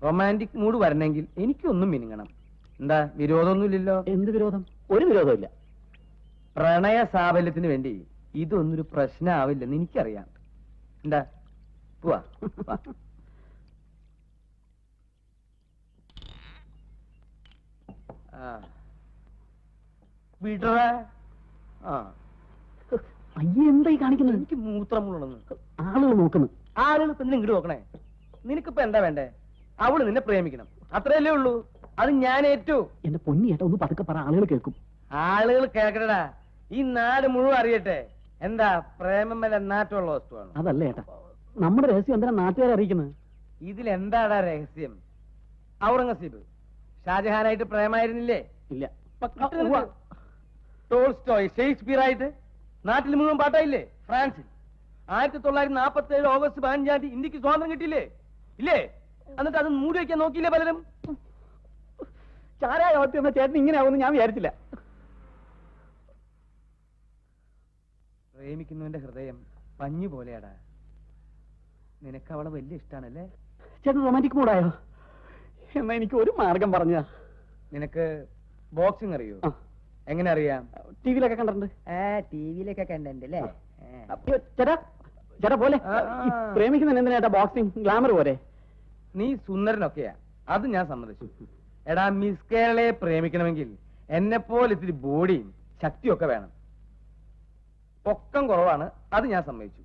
റൊമാൻറ്റിക് മൂഡ് വരണമെങ്കിൽ എനിക്കൊന്നും മിനുങ്ങണം. എന്താ, വിരോധമൊന്നുമില്ലല്ലോ? എന്ത് വിരോധം? ഒരു വിരോധമില്ല. പ്രണയ സാഫല്യത്തിന് വേണ്ടി ഇതൊന്നൊരു പ്രശ്നമാവില്ലെന്ന് എനിക്കറിയാം. എന്താ, പോവാ. വാ. വിടറാ. ആ, അയ്യേ, എന്തായി കാണിക്കുന്നത്? എനിക്ക് മൂത്രം മുളന്ന്. ആളുകൾ നോക്കുന്നു. ആളുകൾ ഇപ്പൊ ഇങ്ങോട്ട് നോക്കണേ. നിനക്കിപ്പോ എന്താ വേണ്ടേ? അവള് നിന്നെ പ്രേമിക്കണം, അത്രയല്ലേ ഉള്ളൂ. അത് ഞാൻ ഏറ്റു. എന്റെ പൊന്നി ഏട്ടാ, ഒന്ന് പതുക്കെ പറ, ആളുകൾ കേൾക്കും. ആളുകൾ കേൾക്കണടാ, ഈ നാട് മുഴുവൻ അറിയട്ടെ. എന്താ, പ്രേമം വല്ല നാട്ടമുള്ള വസ്തുവാണ്? അതല്ല ഏട്ടാ, നമ്മുടെ രഹസ്യം എന്തിനാ നാട്ടുകാരെ അറിയിക്കുന്നത്? ഇതിലെന്താടാ രഹസ്യം? ഔറംഗസീബ് ഷാജഹാനായിട്ട് പ്രേമായിരുന്നില്ലേ? ഇല്ല. ടോൾസ്റ്റോയ് ഷേക്സ്പിയർ ആയിട്ട് നാട്ടിൽ മുഴുവൻ പാട്ടായില്ലേ? ഫ്രാൻസിൽ 1947 ഓഗസ്റ്റ് 15 ഇന്ത്യക്ക് സ്വാതന്ത്ര്യം കിട്ടിയില്ലേ? ഇല്ലേ? എന്നിട്ട് അത് മൂടി വയ്ക്കാൻ നോക്കിയില്ലേ പലരും? ചാരായ എന്ന ചേട്ടൻ ഇങ്ങനെ ആവുമെന്ന് ഞാൻ വിചാരിച്ചില്ല. പ്രേമിക്കുന്നവന്റെ ഹൃദയം പഞ്ഞു പോലെയാടാ. നിനക്ക് അവളെ വലിയ ഇഷ്ടാണല്ലേ? ചേട്ടൻ റൊമാൻറ്റിക് മൂഡായോ? എന്നാ എനിക്ക് ഒരു മാർഗം പറഞ്ഞ. നിനക്ക് ബോക്സിംഗ് അറിയോ? എങ്ങനെ അറിയാം? ടിവിയിലൊക്കെ കണ്ടിട്ടുണ്ട്. ടിവിയിലൊക്കെ കണ്ടല്ലേ? ചേട്ടാ, ചേട്ടാ പോലെ പ്രേമിക്കുന്ന എന്തിനാ ചേട്ടാ ബോക്സിംഗ് ഗ്ലാമർ പോലെ? നീ സുന്ദരനൊക്കെയാ, അത് ഞാൻ സമ്മതിച്ചു. എടാ, മിസ് കേരളയെ പ്രേമിക്കണമെങ്കിൽ എന്നെ പോലെ ഇത്തിരി ബോഡിയും ശക്തിയൊക്കെ വേണം. പൊക്കം കുറവാണ്, അത് ഞാൻ സമ്മതിച്ചു.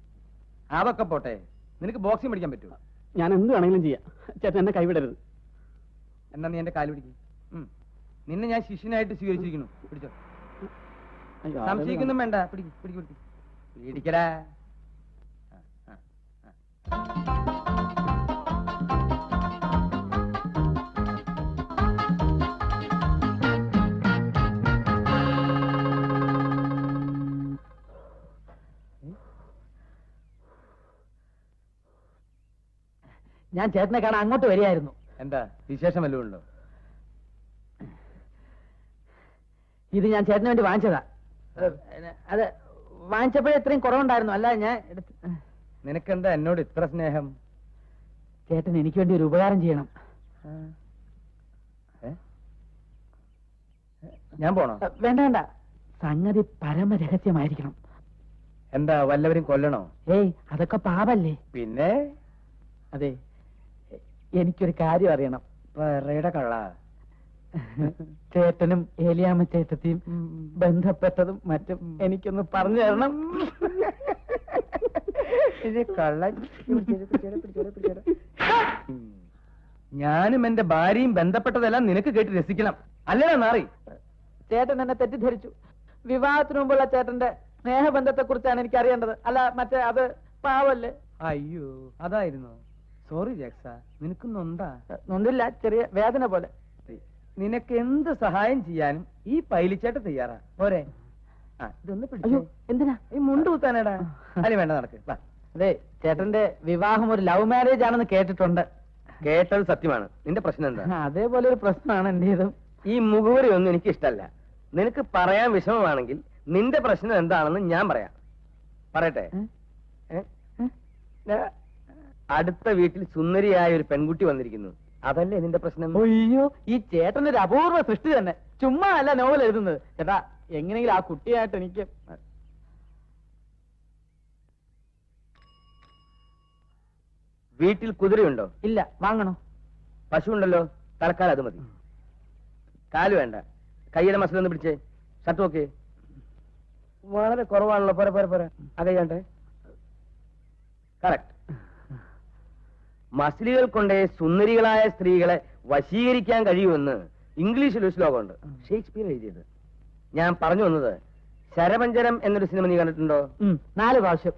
അതൊക്കെ പോട്ടെ, നിനക്ക് ബോക്സിംഗ് പഠിക്കാൻ പറ്റുമോ? ഞാൻ എന്ത് വേണമെങ്കിലും ചെയ്യാം. ചേട്ടൻ എന്നെ കൈവിടരുത്. എന്നാ നീ എന്റെ കാല് പിടിക്കും. നിന്നെ ഞാൻ ശിഷ്യനായിട്ട് സ്വീകരിച്ചിരിക്കുന്നു. പിടിച്ചോ. സംശയിക്കൊന്നും വേണ്ട. പിടിക്ക് പിടിക്ക് പിടിക്ക്. പിടിക്കടാ. ഞാൻ ചേട്ടനെ കാണാൻ അങ്ങോട്ട് വരികയായിരുന്നു. എന്താ വിശേഷം വല്ലതും ഉണ്ടോ? ഇത് ഞാൻ ചേട്ടന് വേണ്ടി വാങ്ങിച്ചതാ. അത് വാങ്ങിച്ചപ്പോഴേ ഇത്രയും കുറവുണ്ടായിരുന്നു. അല്ല, ഞാൻ നിനക്കെന്താ എന്നോട് ഇത്ര സ്നേഹം? ചേട്ടൻ എനിക്ക് വേണ്ടി ഒരു ഉപകാരം ചെയ്യണം. ഞാൻ പോണോ? വേണ്ട വേണ്ട, സംഗതി പരമരഹസ്യമായിരിക്കണം. എന്താ, വല്ലവരും കൊല്ലണോ? ഏയ്, അതൊക്കെ പാപല്ലേ. പിന്നെ അതെ, എനിക്കൊരു കാര്യം അറിയണം. പറയുടെ കള്ള. ചേട്ടനും ഏലിയാമ്മ ചേട്ടത്തിയും ബന്ധപ്പെട്ടതും മറ്റും എനിക്കൊന്ന് പറഞ്ഞു തരണം. ഞാനും എന്റെ ഭാര്യയും ബന്ധപ്പെട്ടതെല്ലാം നിനക്ക് കേട്ട് രസിക്കണം, അല്ലേ നാറി? ചേട്ടൻ എന്നെ തെറ്റിദ്ധരിച്ചു. വിവാഹത്തിന് മുമ്പുള്ള ചേട്ടന്റെ സ്നേഹബന്ധത്തെ കുറിച്ചാണ് എനിക്ക് അറിയേണ്ടത്. അല്ല, മറ്റേ അത് പാവല്ലേ. അയ്യോ, അതായിരുന്നു. സോറി ജാക്സ, നിനക്ക് നൊന്താ? നൊന്നില്ല, ചെറിയ വേദന പോലെ. നിനക്ക് എന്ത് സഹായം ചെയ്യാനും ഈ പൈലിച്ചേട്ട തയ്യാറാ. പോരെ? ഇതൊന്ന് പിടിച്ചോ. എന്തിനാ? ഈ മുണ്ട് കുത്താനേടാ. അല്ലെ വേണ്ട, നടക്ക്. അതെ, ചേട്ടന്റെ വിവാഹം ഒരു ലവ് മാരേജ് ആണെന്ന് കേട്ടിട്ടുണ്ട്. കേട്ടത് സത്യമാണ്. നിന്റെ പ്രശ്നം എന്താ? അതേപോലെ ഒരു പ്രശ്നമാണ് എന്റേതും. ഈ മുഖവരി ഒന്നും എനിക്ക് ഇഷ്ടമല്ല. നിനക്ക് പറയാൻ വിഷമമാണെങ്കിൽ നിന്റെ പ്രശ്നം എന്താണെന്ന് ഞാൻ പറയാം. പറയട്ടെ? അടുത്ത വീട്ടിൽ സുന്ദരിയായ ഒരു പെൺകുട്ടി വന്നിരിക്കുന്നു. അതല്ലേ നിന്റെ പ്രശ്നം? അയ്യോ, ഈ ചേട്ടനൊരു അപൂർവ സൃഷ്ടി തന്നെ. ചുമ്മാ അല്ല നോവൽ എഴുതുന്നത്. ചേട്ടാ, എങ്ങനെയെങ്കിലും ആ കുട്ടിയായിട്ട് എനിക്ക്. വീട്ടിൽ കുതിരയുണ്ടോ? ഇല്ല, വാങ്ങണോ? പശു ഉണ്ടല്ലോ, തൽക്കാലം അത് മതി. കാല് വേണ്ട. കൈയുടെ മസിലൊന്ന് പിടിച്ചേ. ഷർട്ട് നോക്കേ, വളരെ കുറവാണല്ലോ. പോരെ പോരെ പോരെ. അതെ ചേട്ടേ, കറക്റ്റ്. മസിലുകൾ കൊണ്ടേ സുന്ദരികളായ സ്ത്രീകളെ വശീകരിക്കാൻ കഴിയുമെന്ന് ഇംഗ്ലീഷിൽ ഒരു ശ്ലോകമുണ്ട്, ഷേക്സ്പിയർ എഴുതിയത്. ഞാൻ പറഞ്ഞു വന്നത്, ശരപഞ്ചരം എന്നൊരു സിനിമ നീ കണ്ടിട്ടുണ്ടോ? 4 പ്രാവശ്യം.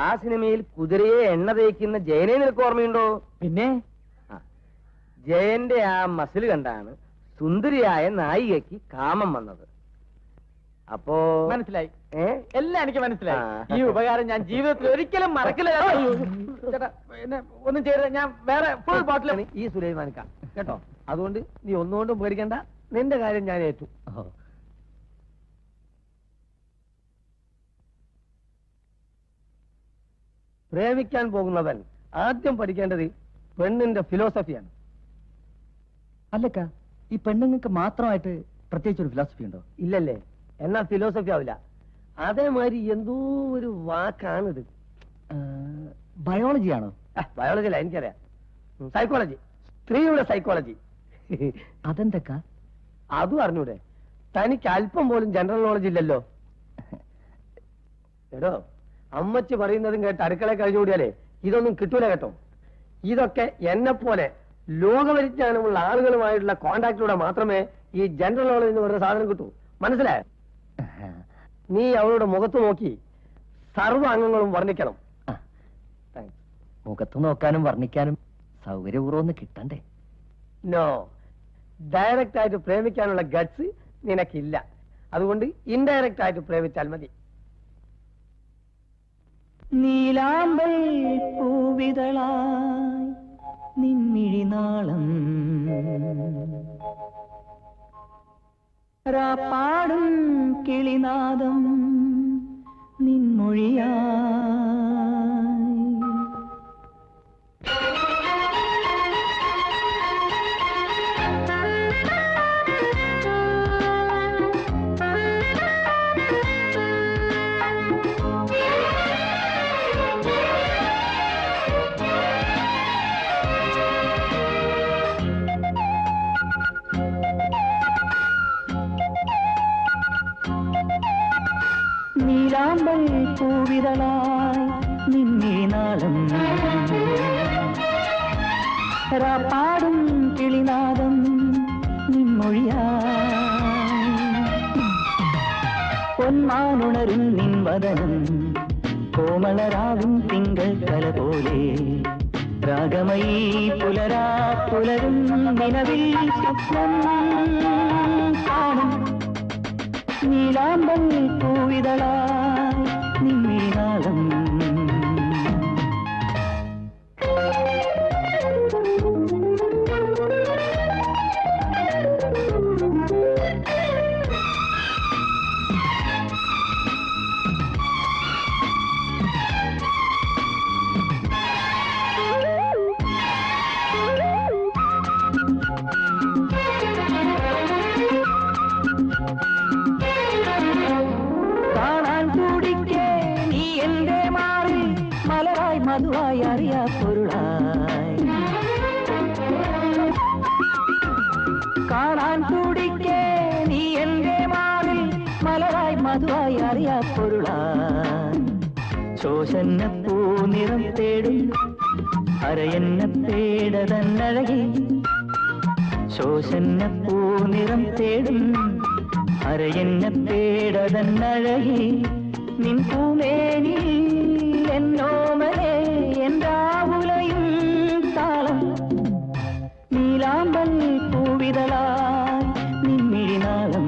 ആ സിനിമയിൽ കുതിരയെ എണ്ണ തേക്കുന്ന ജയനെ നിനക്ക് ഓർമ്മയുണ്ടോ? പിന്നെ ജയന്റെ ആ മസിൽ കണ്ടാണ് സുന്ദരിയായ നായികയ്ക്ക് കാമം വന്നത്. അപ്പോ മനസ്സിലായി. എല്ലാം എനിക്ക് മനസ്സിലായി. ഈ ഉപകാരം ഞാൻ ജീവിതത്തിൽ ഒരിക്കലും മറക്കില്ല. ചേട്ടാ, എന്നെ ഒന്നും ചെയ്യരുത്. ഞാൻ വേറെ ഫുൾ ബോട്ടിൽ ഈ സുലൈമാനിക്കാം കേട്ടോ. അതുകൊണ്ട് നീ ഒന്നുകൊണ്ടും പേടിക്കണ്ട, നിന്റെ കാര്യം ഞാൻ ഏറ്റു. പ്രേമിക്കാൻ പോകുന്നവൻ ആദ്യം പഠിക്കേണ്ടത് പെണ്ണിന്റെ ഫിലോസഫിയാണ്. അല്ലക്ക, ഈ പെണ്ണുങ്ങൾക്ക് മാത്രമായിട്ട് പ്രത്യേകിച്ച് ഒരു ഫിലോസഫി ഉണ്ടോ? ഇല്ലല്ലേ? എന്നാ ഫിലോസഫി ആവില്ല. അതേമാതിരി എന്തോ ഒരു വാക്കാണിത്. ബയോളജി ആണോ? ബയോളജി അല്ല, എനിക്കറിയാം. സൈക്കോളജി, സ്ത്രീയുടെ സൈക്കോളജി. അതെന്തൊക്ക? അതും അറിഞ്ഞൂടെ? തനിക്ക് അല്പം പോലും ജനറൽ നോളജ് ഇല്ലല്ലോ. എടോ, അമ്മച്ചി പറയുന്നതും കേട്ട് അടുക്കള കഴിഞ്ഞുകൂടിയാലേ ഇതൊന്നും കിട്ടൂല കേട്ടോ. ഇതൊക്കെ എന്നെ പോലെ ലോകപരിജ്ഞാനമുള്ള ആളുകളുമായിട്ടുള്ള കോണ്ടാക്റ്റിലൂടെ മാത്രമേ ഈ ജനറൽ നോളജ് എന്ന് പറയുന്ന സാധനം കിട്ടൂ. മനസ്സിലായോ? നീ അവളുടെ മുഖത്ത് നോക്കി സർവ്വ അംഗങ്ങളും വർണ്ണിക്കണം. മുഖത്ത് നോക്കാനും വർണ്ണിക്കാനും സൗകര്യപൂർവ്വം കിട്ടണ്ടേ? നോ, ഡയറക്റ്റ് ആയിട്ട് പ്രേമിക്കാനുള്ള ഗട്സ് നിനക്കില്ല. അതുകൊണ്ട് ഇൻഡയറക്റ്റ് ആയിട്ട് പ്രേമിച്ചാൽ മതി. നീലാമ്പൽ പൂവിതളായി നിൻമിഴിനാളം രാപ്പാടും കിളിനാദം നിൻമൊഴിയായി നീലാമ്പൽ പൂവിതളായി നിന്നിനാളം രാപ്പാടും കിളിനാദം നിൻമൊഴിയായി പൊന്മാനുണരും നിൻവദനം കോമളരാവിൻ തിങ്കൾ കല പോലെ രാഗമയീ പുലരാ പുലരും നിലവിൽ സ്വപ്നം കാണും നീലാമ്പൽ പൂവിതളായി നിന്നിനാളം മധുവായി അറിയാ പൊരുളായി കാണാൻ തുടിക്കേ നീ എന്റെ മാറിൽ മലരായി മധുവായി അറിയാ പൊരുളായി ശോഷന്ന പൂനിറം തേടും അരയന്ന തേടതന്നഴകി ശോഷന്ന പൂനിറം തേടും അരയന്ന തേടതന്നഴകി നിൻ പൂമേനി എന്നോമലേ എന്താവുലയും താളം നീലാമ്പൽ പൂവിതളായി നിന്നിഴിനാളം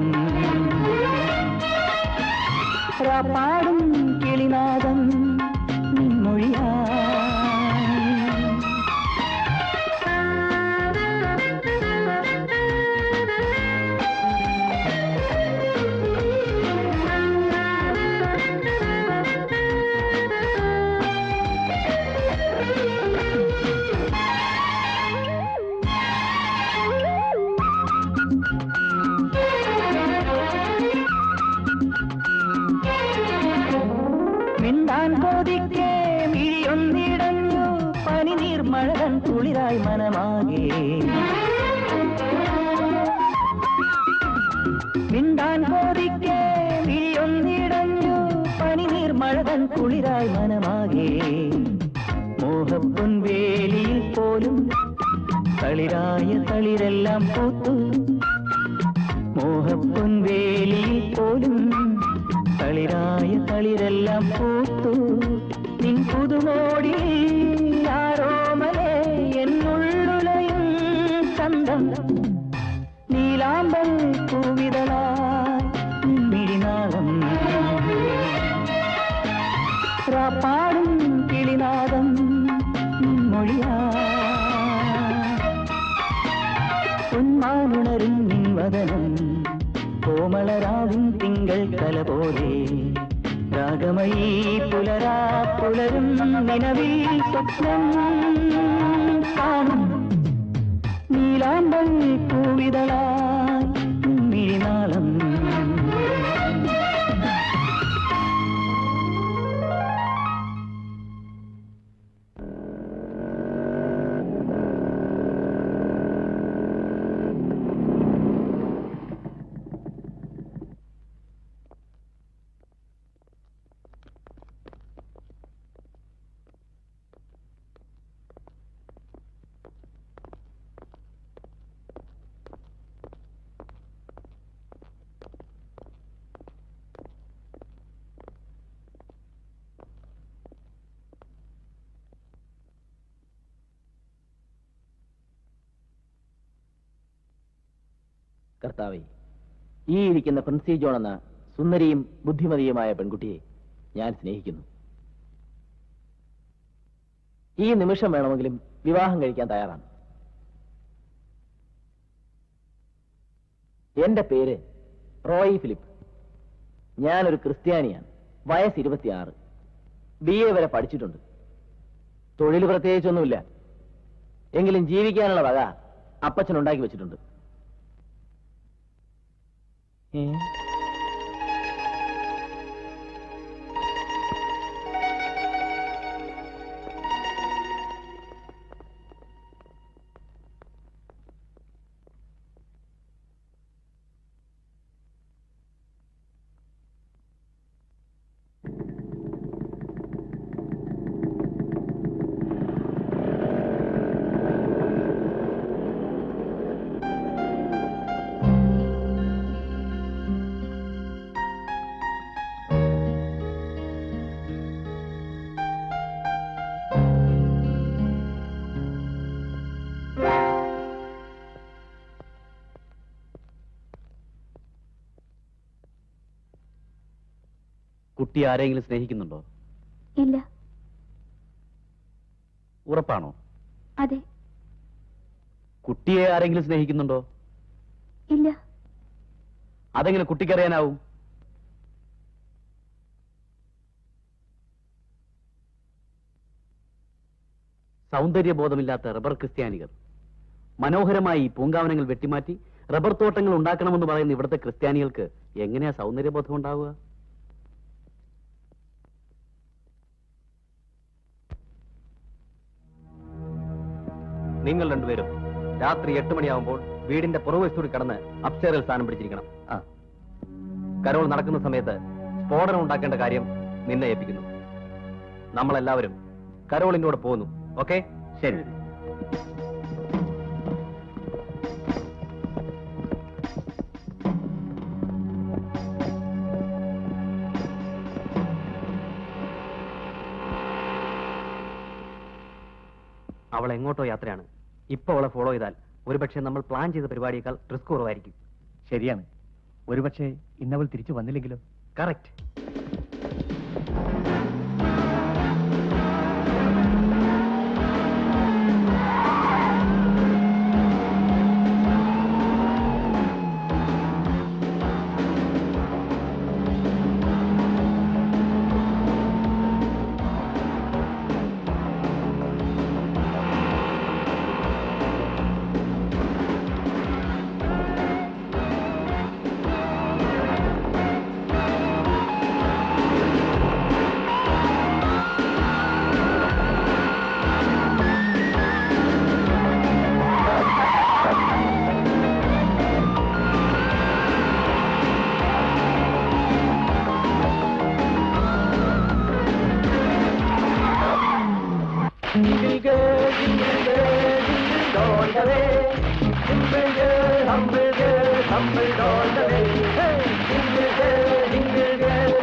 രാപ്പാടും കിളിനാദം നിൻമൊഴിയായി മിണ്ടാൻ കൊതിക്കേ മിഴിയൊന്നിടഞ്ഞു പനിനീർ മഴകൻ കുളിരായി മനമാകെ മിണ്ടാൻ കൊതിക്കേ മിഴിയൊന്നിടഞ്ഞു പനിനീർ മഴകൻ കുളിരായി മനമാകെ മോഹപ്പൊൻ വേലിയിൽ പോലും തളിരായ തളിരെല്ലാം പൂത്തു മോഹപ്പൊൻ വേലിയിൽ പോലും തളിരായ തളിരെല്ലാം പൂത്തു നിൻ പുതുമോടി ആരോമലേ എന്നുള്ളുലയും ചന്തം നീലാമ്പൽ പൂവിതളായി മിഴിനാളം പാടും കിളിനാദം മൊഴിയാ പൊന്മാനുണരും നിൻവദനം കോമളരാവിൻ തിങ്കൾ കല പോലെ രാഗമയീ പുലരാ പുലരും നിലവിൽ സ്വപ്നം കാണും നീലാമ്പൽ പൂവിതളായി മിഴിനാളം കർത്താവേ, ഈ ഇരിക്കുന്ന പ്രിൻസി ജോൺ എന്ന സുന്ദരിയും ബുദ്ധിമതിയുമായ പെൺകുട്ടിയെ ഞാൻ സ്നേഹിക്കുന്നു. ഈ നിമിഷം വേണമെങ്കിലും വിവാഹം കഴിക്കാൻ തയ്യാറാണ്. എന്റെ പേര് റോയി ഫിലിപ്പ്. ഞാനൊരു ക്രിസ്ത്യാനിയാണ്. വയസ്സ് 26. BA വരെ പഠിച്ചിട്ടുണ്ട്. തൊഴിൽ പ്രത്യേകിച്ചൊന്നുമില്ല. എങ്കിലും ജീവിക്കാനുള്ള വക അപ്പച്ചൻ ഉണ്ടാക്കി വെച്ചിട്ടുണ്ട്. കുട്ടി ആരെങ്കിലും സ്നേഹിക്കുന്നുണ്ടോ? ഇല്ല. ഉറപ്പാണോ? അതെ. കുട്ടിയെ ആരെങ്കിലും സ്നേഹിക്കുന്നുണ്ടോ? ഇല്ല. അതെങ്ങനെ കുട്ടിക്കറിയാനാവും? സൗന്ദര്യബോധമില്ലാത്ത റബ്ബർ ക്രിസ്ത്യാനികൾ മനോഹരമായി പൂങ്കാവനങ്ങൾ വെട്ടിമാറ്റി റബ്ബർ തോട്ടങ്ങൾ ഉണ്ടാക്കണമെന്ന് പറയുന്ന ഇവിടുത്തെ ക്രിസ്ത്യാനികൾക്ക് എങ്ങനെയാ സൗന്ദര്യബോധം ഉണ്ടാവുക? നിങ്ങൾ രണ്ടുപേരും രാത്രി 8 മണിയാവുമ്പോൾ വീടിന്റെ പുറകുവശത്തൂടി കടന്ന് അപ്സ്റ്റേറിൽ സ്ഥാനം പിടിച്ചിരിക്കണം. കരോൾ നടക്കുന്ന സമയത്ത് സ്ഫോടനം ഉണ്ടാക്കേണ്ട കാര്യം നിന്നെ ഏൽപ്പിക്കുന്നു. നമ്മളെല്ലാവരും കരോളിന്റെ കൂടെ പോകുന്നു. ഓക്കെ? ശരി. അവൾ എങ്ങോട്ടോ യാത്രയാണ്. ഇപ്പൊ അവളെ ഫോളോ ചെയ്താൽ ഒരുപക്ഷെ നമ്മൾ പ്ലാൻ ചെയ്ത പരിപാടിയേക്കാൾ റിസ്ക് കുറവായിരിക്കും. ശരിയാണ്. ഒരുപക്ഷെ ഇന്നവൾ തിരിച്ചു വന്നില്ലെങ്കിലോ? Correct. Humble girl, all the way. Hey, jingle girl,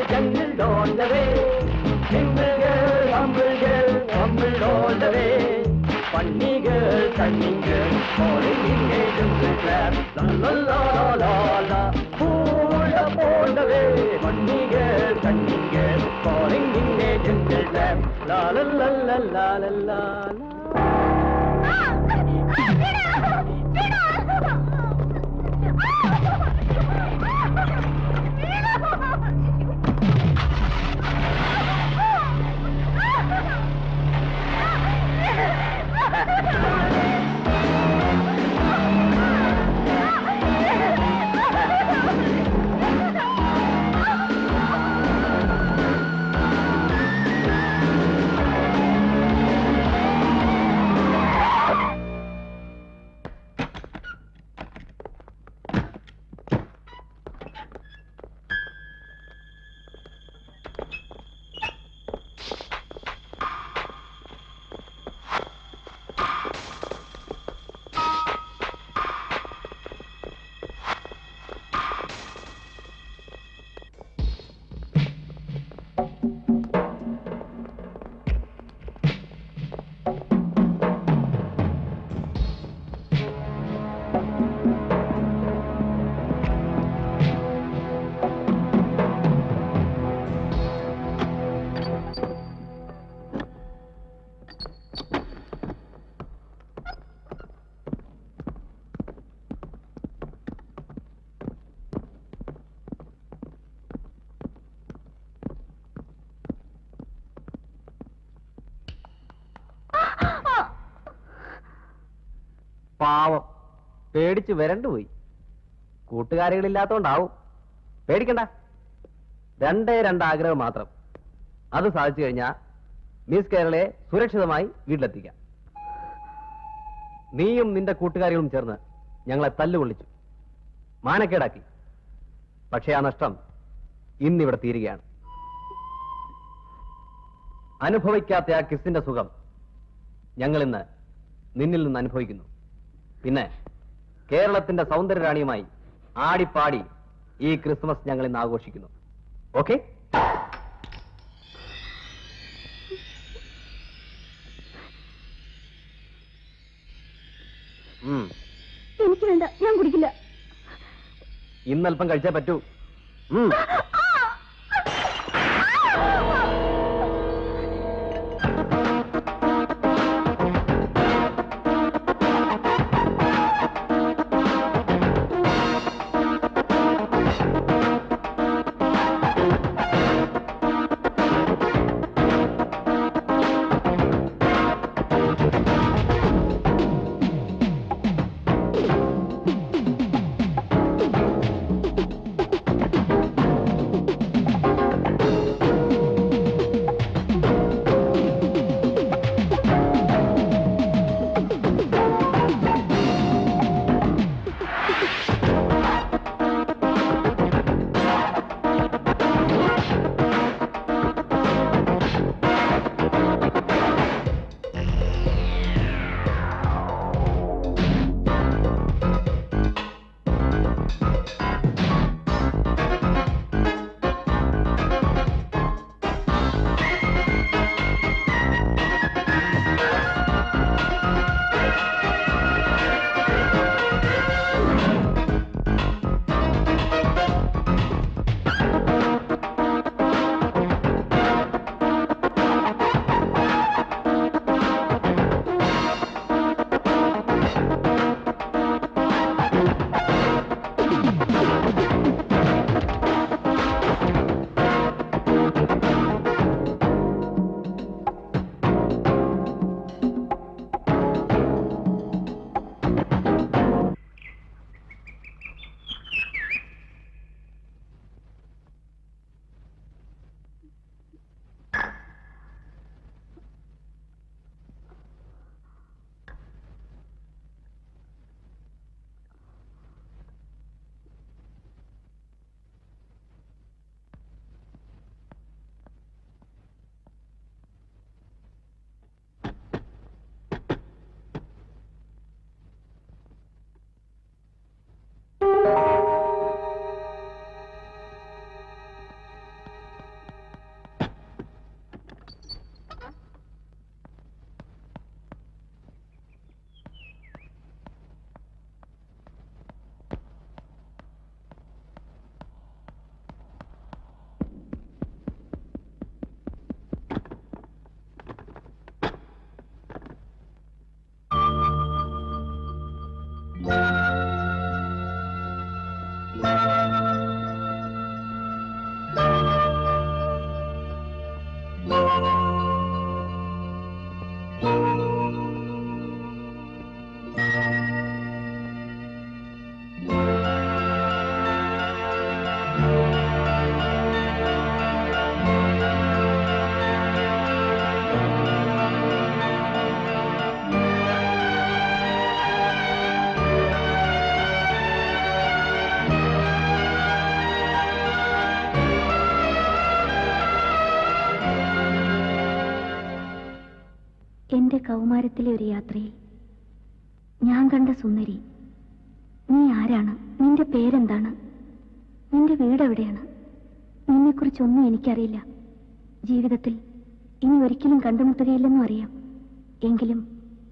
the way. Funny girl, cunning girl, falling in a jungle trap. La la la la la la. Hold up all the way. Funny girl, cunning girl, falling in a jungle trap. La la la la la la la. പാവം പേടിച്ച് വരണ്ടുപോയി. കൂട്ടുകാരികളില്ലാത്തോണ്ടാവും. പേടിക്കണ്ട, രണ്ട് ആഗ്രഹം മാത്രം. അത് സാധിച്ചു കഴിഞ്ഞാൽ miss കേരളയെ സുരക്ഷിതമായി വീട്ടിലെത്തിക്കാം. നീയും നിന്റെ കൂട്ടുകാരികളും ചേർന്ന് ഞങ്ങളെ തല്ലുകൊള്ളിച്ചു, മാനക്കേടാക്കി. പക്ഷേ ആ നഷ്ടം ഇന്നിവിടെ തീരുകയാണ്. അനുഭവിക്കാത്ത ആ കിസിന്റെ സുഖം ഞങ്ങൾ ഇന്ന് നിന്നിൽ നിന്ന് അനുഭവിക്കുന്നു. പിന്നെ കേരളത്തിന്റെ സൗന്ദര്യറാണിയുമായി ആടിപ്പാടി ഈ ക്രിസ്മസ് ഞങ്ങൾ ഇന്ന് ആഘോഷിക്കുന്നു. ഓക്കെ? എനിക്ക് വേണ്ട, ഞാൻ കുടിക്കില്ല. ഇന്നൽപ്പം കഴിച്ചേ പറ്റൂ. എന്റെ കൗമാരത്തിലെ ഒരു യാത്രയിൽ ഞാൻ കണ്ട സുന്ദരി, നീ ആരാണ്? നിന്റെ പേരെന്താണ്? നിന്റെ വീട് എവിടെയാണ്? നിന്നെക്കുറിച്ചൊന്നും എനിക്കറിയില്ല. ജീവിതത്തിൽ ഇനി ഒരിക്കലും കണ്ടുമുട്ടുകയില്ലെന്നും അറിയാം. എങ്കിലും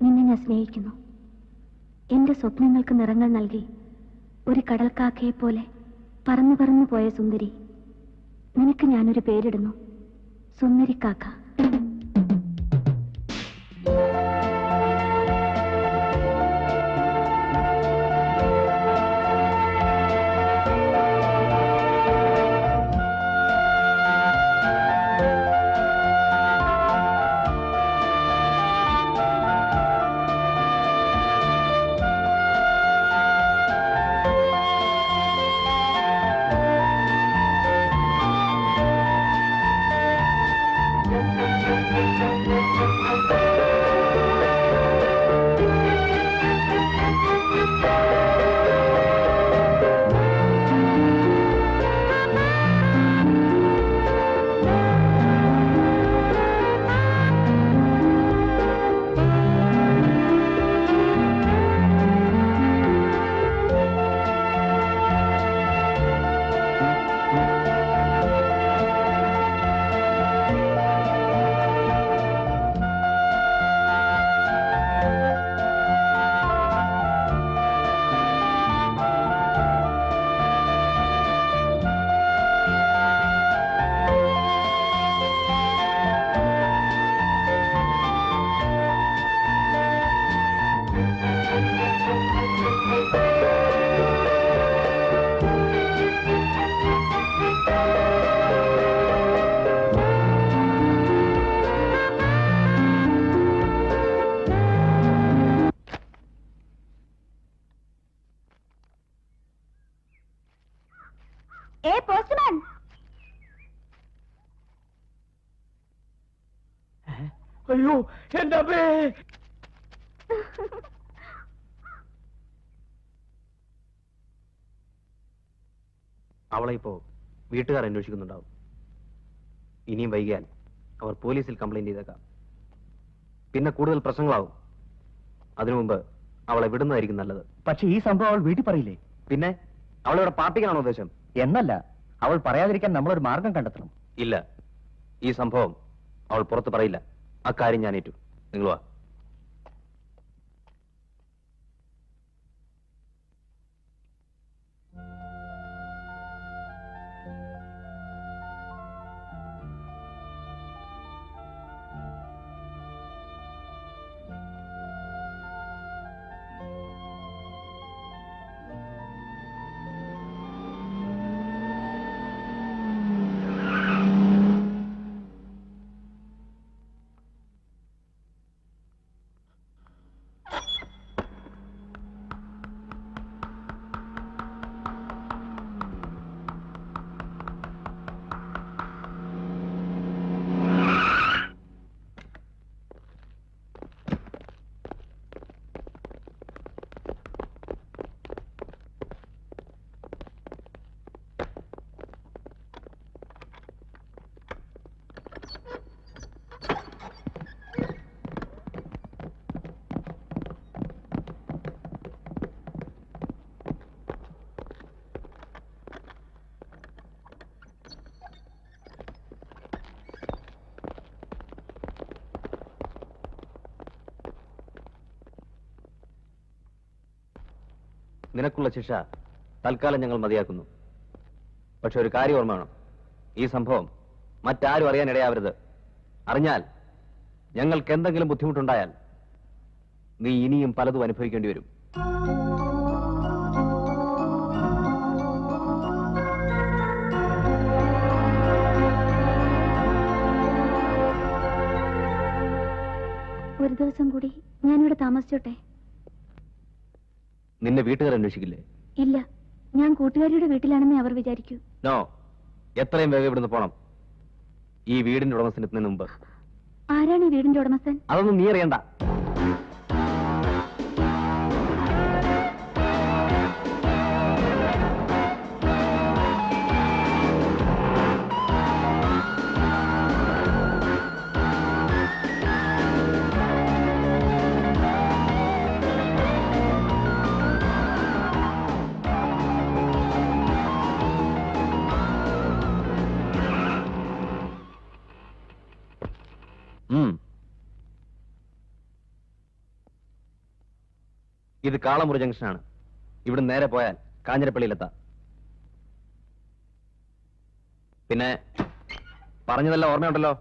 നിന്നെ ഞാൻ സ്നേഹിക്കുന്നു. എന്റെ സ്വപ്നങ്ങൾക്ക് നിറങ്ങൾ നൽകി ഒരു കടൽക്കാക്കയെ പോലെ പറന്നു പറന്നു പോയ സുന്ദരി, നിനക്ക് ഞാനൊരു പേരിടുന്നു, സുന്ദരിക്കാക്ക. പോസ്റ്റ്മാൻ, അയ്യോ എന്റെ അമ്മേ! അവളെ ഇപ്പോ വീട്ടുകാർ അന്വേഷിക്കുന്നുണ്ടാവും. ഇനിയും വൈകിയാൽ അവർ പോലീസിൽ കംപ്ലൈന്റ് ചെയ്തേക്കാം. പിന്നെ കൂടുതൽ പ്രശ്നങ്ങളാവും. അതിനു മുമ്പ് അവളെ വിടുന്നതായിരിക്കും നല്ലത്. പക്ഷെ ഈ സംഭവം അവൾ വീട്ടിൽ പറയില്ലേ? പിന്നെ അവളിവിടെ പാർട്ടിക്കാണോ ഉദ്ദേശം? എന്നല്ല, അവൾ പറയാതിരിക്കാൻ നമ്മളൊരു മാർഗം കണ്ടെത്തണം. ഇല്ല, ഈ സംഭവം അവൾ പുറത്ത് പറയില്ല. അക്കാര്യം ഞാൻ ഏറ്റു. നിങ്ങൾ വാ. നിനക്കുള്ള ശിക്ഷ തൽക്കാലം ഞങ്ങൾ മതിയാക്കുന്നു. പക്ഷെ ഒരു കാര്യം ഓർമ്മ വേണം, ഈ സംഭവം മറ്റാരും അറിയാൻ ഇടയാവരുത്. അറിഞ്ഞാൽ ഞങ്ങൾക്ക് എന്തെങ്കിലും ബുദ്ധിമുട്ടുണ്ടായാൽ നീ ഇനിയും പലതും അനുഭവിക്കേണ്ടി വരും. ഒരു ദിവസം കൂടി ഞാനിവിടെ താമസിച്ചോട്ടെ? നിന്നെ വീട്ടുകാർ അന്വേഷിക്കില്ലേ? ഇല്ല, ഞാൻ കൂട്ടുകാരിയുടെ വീട്ടിലാണെന്നേ അവർ വിചാരിക്കൂ. നോ, എത്രയും വേഗം ഇവിടുന്ന് പോണം. ഈ വീടിന്റെ ഉടമസ്ഥൻ എത്തുന്നതിന് മുമ്പ്. ആരാണ് ഈ വീടിന്റെ ഉടമസ്ഥൻ? അതൊന്നും നീ അറിയണ്ട. ഇത് കാളമുറി ജംഗ്ഷനാണ്. ഇവിടെ നേരെ പോയാൽ കാഞ്ഞിരപ്പള്ളിയിലെത്താം. പിന്നെ പറഞ്ഞതെല്ലാം ഓർമ്മയുണ്ടല്ലോ?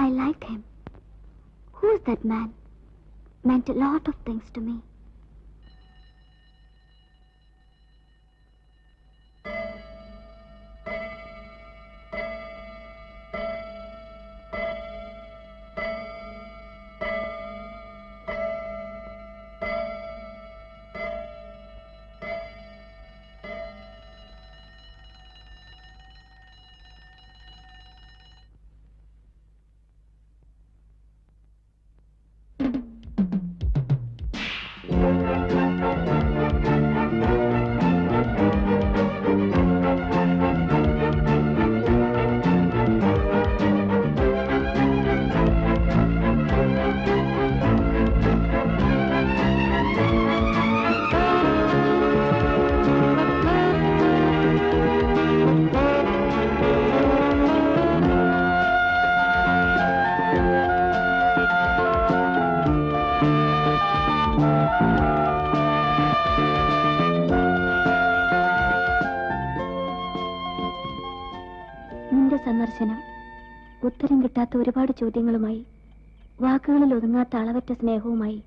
I like him. Who's that man? Meant a lot of things to me. സന്ദർശനം ഉത്തരം കിട്ടാത്ത ഒരുപാട് ചോദ്യങ്ങളുമായി, വാക്കുകളിൽ ഒതുങ്ങാത്ത അളവറ്റ സ്നേഹവുമായി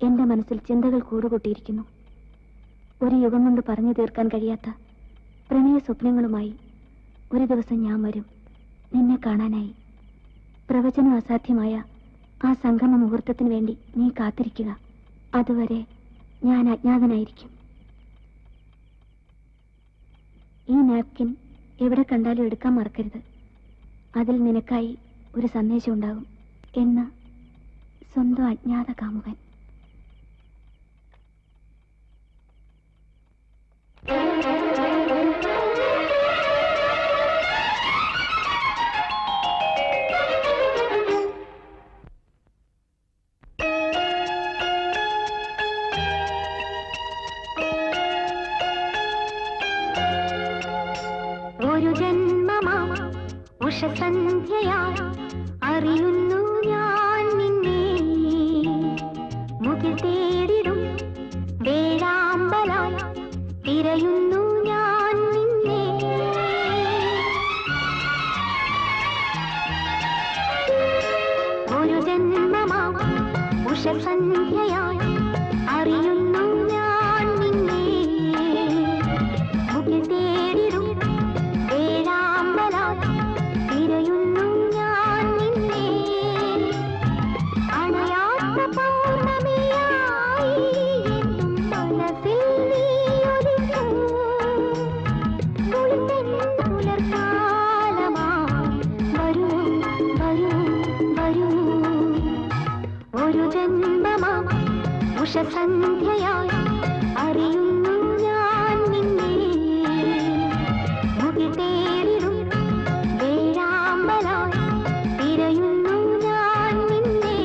എന്റെ മനസ്സിൽ ചിന്തകൾ കൂടുകൂട്ടിയിരിക്കുന്നു. ഒരു യുഗം കൊണ്ട് പറഞ്ഞു തീർക്കാൻ കഴിയാത്ത പ്രണയ സ്വപ്നങ്ങളുമായി ഒരു ദിവസം ഞാൻ വരും നിന്നെ കാണാനായി. പ്രവചനം അസാധ്യമായ ആ സംഗമ മുഹൂർത്തത്തിന് വേണ്ടി നീ കാത്തിരിക്കുക. അതുവരെ ഞാൻ അജ്ഞാതനായിരിക്കും. ഈ നാപ്കിൻ എവിടെ കണ്ടാലും എടുക്കാൻ മറക്കരുത്. അതിൽ നിനക്കായി ഒരു സന്ദേശം ഉണ്ടാകും എന്ന സ്വന്തം അജ്ഞാത കാമുകൻ. ഒരു ജന്മമാ ഉഷസന്ധ്യയായി അറിയുന്നു ഞാൻ നിന്നെ, മുകിൽ തേടിടും വേഴാമ്പലായി തിരയുന്നു ഞാൻ നിന്നെ. ഒരു ജന്മമാ ഉഷസന്ധ്യയായി അറിയുന്നു ഞാൻ നിന്നെ, മുകിൽ തേടിടും തിരയുന്നു ഞാൻ നിന്നെ. അണയാത്ത പൗർണമിയായി മനസ്സിൽ നീ ഒരിക്കൂ, പുലർക്കാലമായി വരൂ വരൂ വരൂ. ഉഷസന്ധ്യയായി അറിയുന്നു ഞാൻ നിന്നെ മുകിൽ തേടിടും വേഴാമ്പലായി തിരയുന്നു ഞാൻ നിന്നെ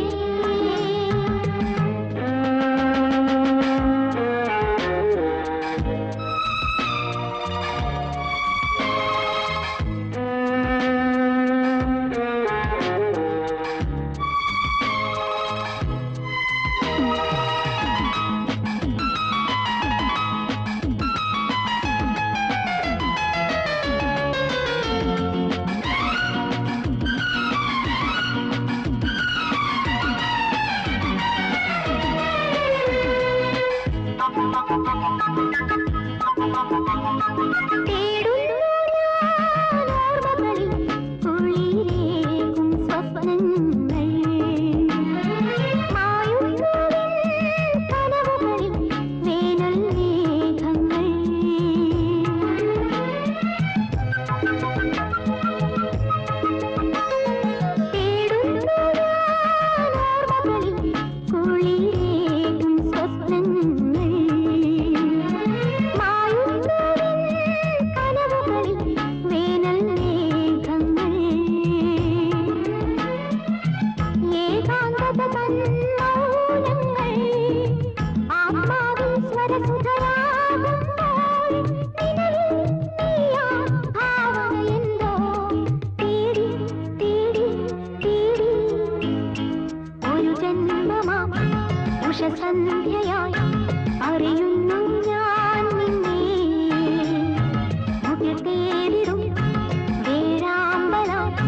ഉഷസന്ധ്യയായി അറിയുന്നു ഞാൻ നിന്നെ മുകിൽ തേടിടും വേഴാമ്പലായി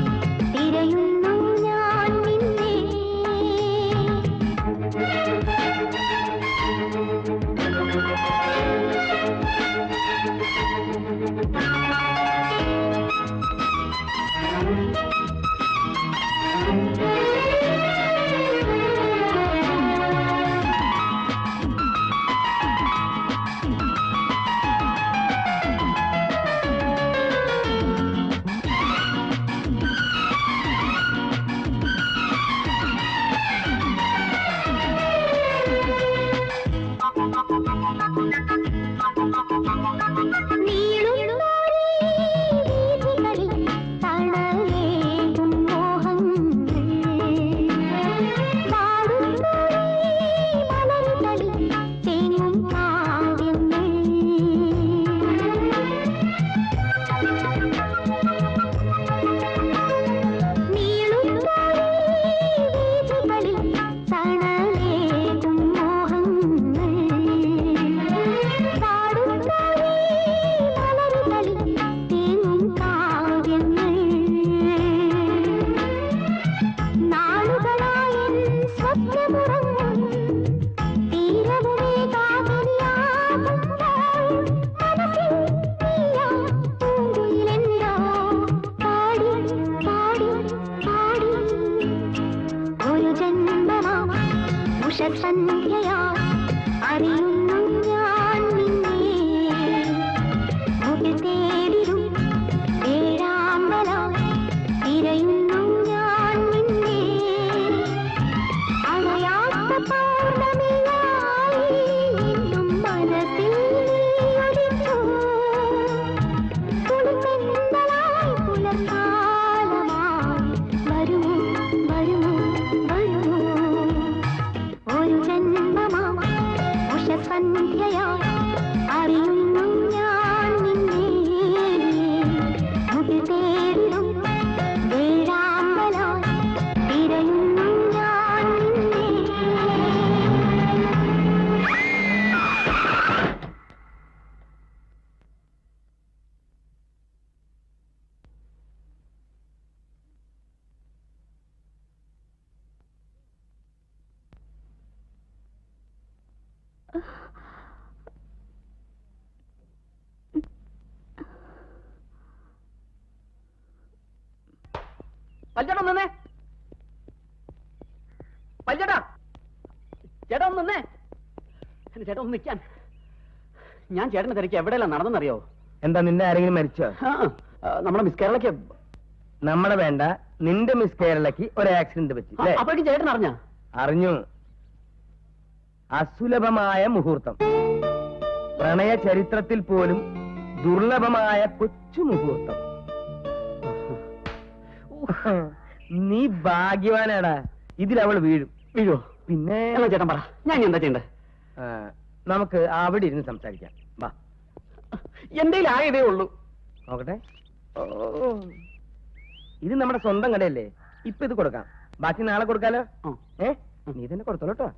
തിരയുന്നു ഞാൻ നിന്നെ ഉഷസന്ധ്യയായി അറിയുന്നു ഞാൻ നിന്നെ മുകിൽ തേടിടും വേഴാമ്പലായി തിരയുന്നു ഞാൻ നിന്നെ അണയാത്ത പൗർണമിയായി എന്നും മനസ്സിൽ നീയൊളിച്ചു കുളിർമെന്നലായി പുലർക്കാലമായി വരുമോ വരുമോ വരുമോ ഒരു ജന്മമാം ഉഷസന്ധ്യയായി അറിയുന്നു ഞാൻ നിന്നെ മുകിൽ തേടിടും വേഴാമ്പലായി തിരയുന്നു ഞാൻ നിന്നെ പല്ലേട്ടാ നിന്നേ, പല്ലേട്ടാ, ചേട്ടാ ഒന്ന് നിന്നേ, ചേട്ടാ ഒന്ന് നിൽക്കാൻ. ഞാൻ ചേട്ടനെ തിരക്കി എവിടെയെല്ലാം നടന്നെന്നറിയോ? എന്താ നിന്നെ ആരെങ്കിലും മരിച്ചോ? നമ്മുടെ മിസ് കേരളയ്ക്ക് നമ്മളെ വേണ്ട, നിന്റെ മിസ് കേരളയ്ക്ക് ഒരു ആക്സിഡന്റ് പറ്റി. അപ്പോഴേക്കും ചേട്ടൻ അറിഞ്ഞ? അറിഞ്ഞു. അസുലഭമായ മുഹൂർത്തം. പ്രണയ ചരിത്രത്തിൽ പോലും ദുർലഭമായ കൊച്ചു മുഹൂർത്തം. നീ ഭാഗ്യവാനാടാ. ഇതിലവൾ വീഴും. വീഴോ? പിന്നെ എന്നാ ചേട്ടൻ പറ, ഞാൻ എന്താ ചെയ്യണ്ടേ? നമുക്ക് അവിടെ ഇരുന്ന് സംസാരിക്കാം. വാ, എന്റെ ആയതേ ഉള്ളൂ. നോക്കട്ടെ. ഓ, ഇത് നമ്മുടെ സ്വന്തം കടയല്ലേ, ഇപ്പൊ ഇത് കൊടുക്കാം, ബാക്കി നാളെ കൊടുക്കാലോ. നീ തന്നെ കൊടുത്തോളൂ കേട്ടോ.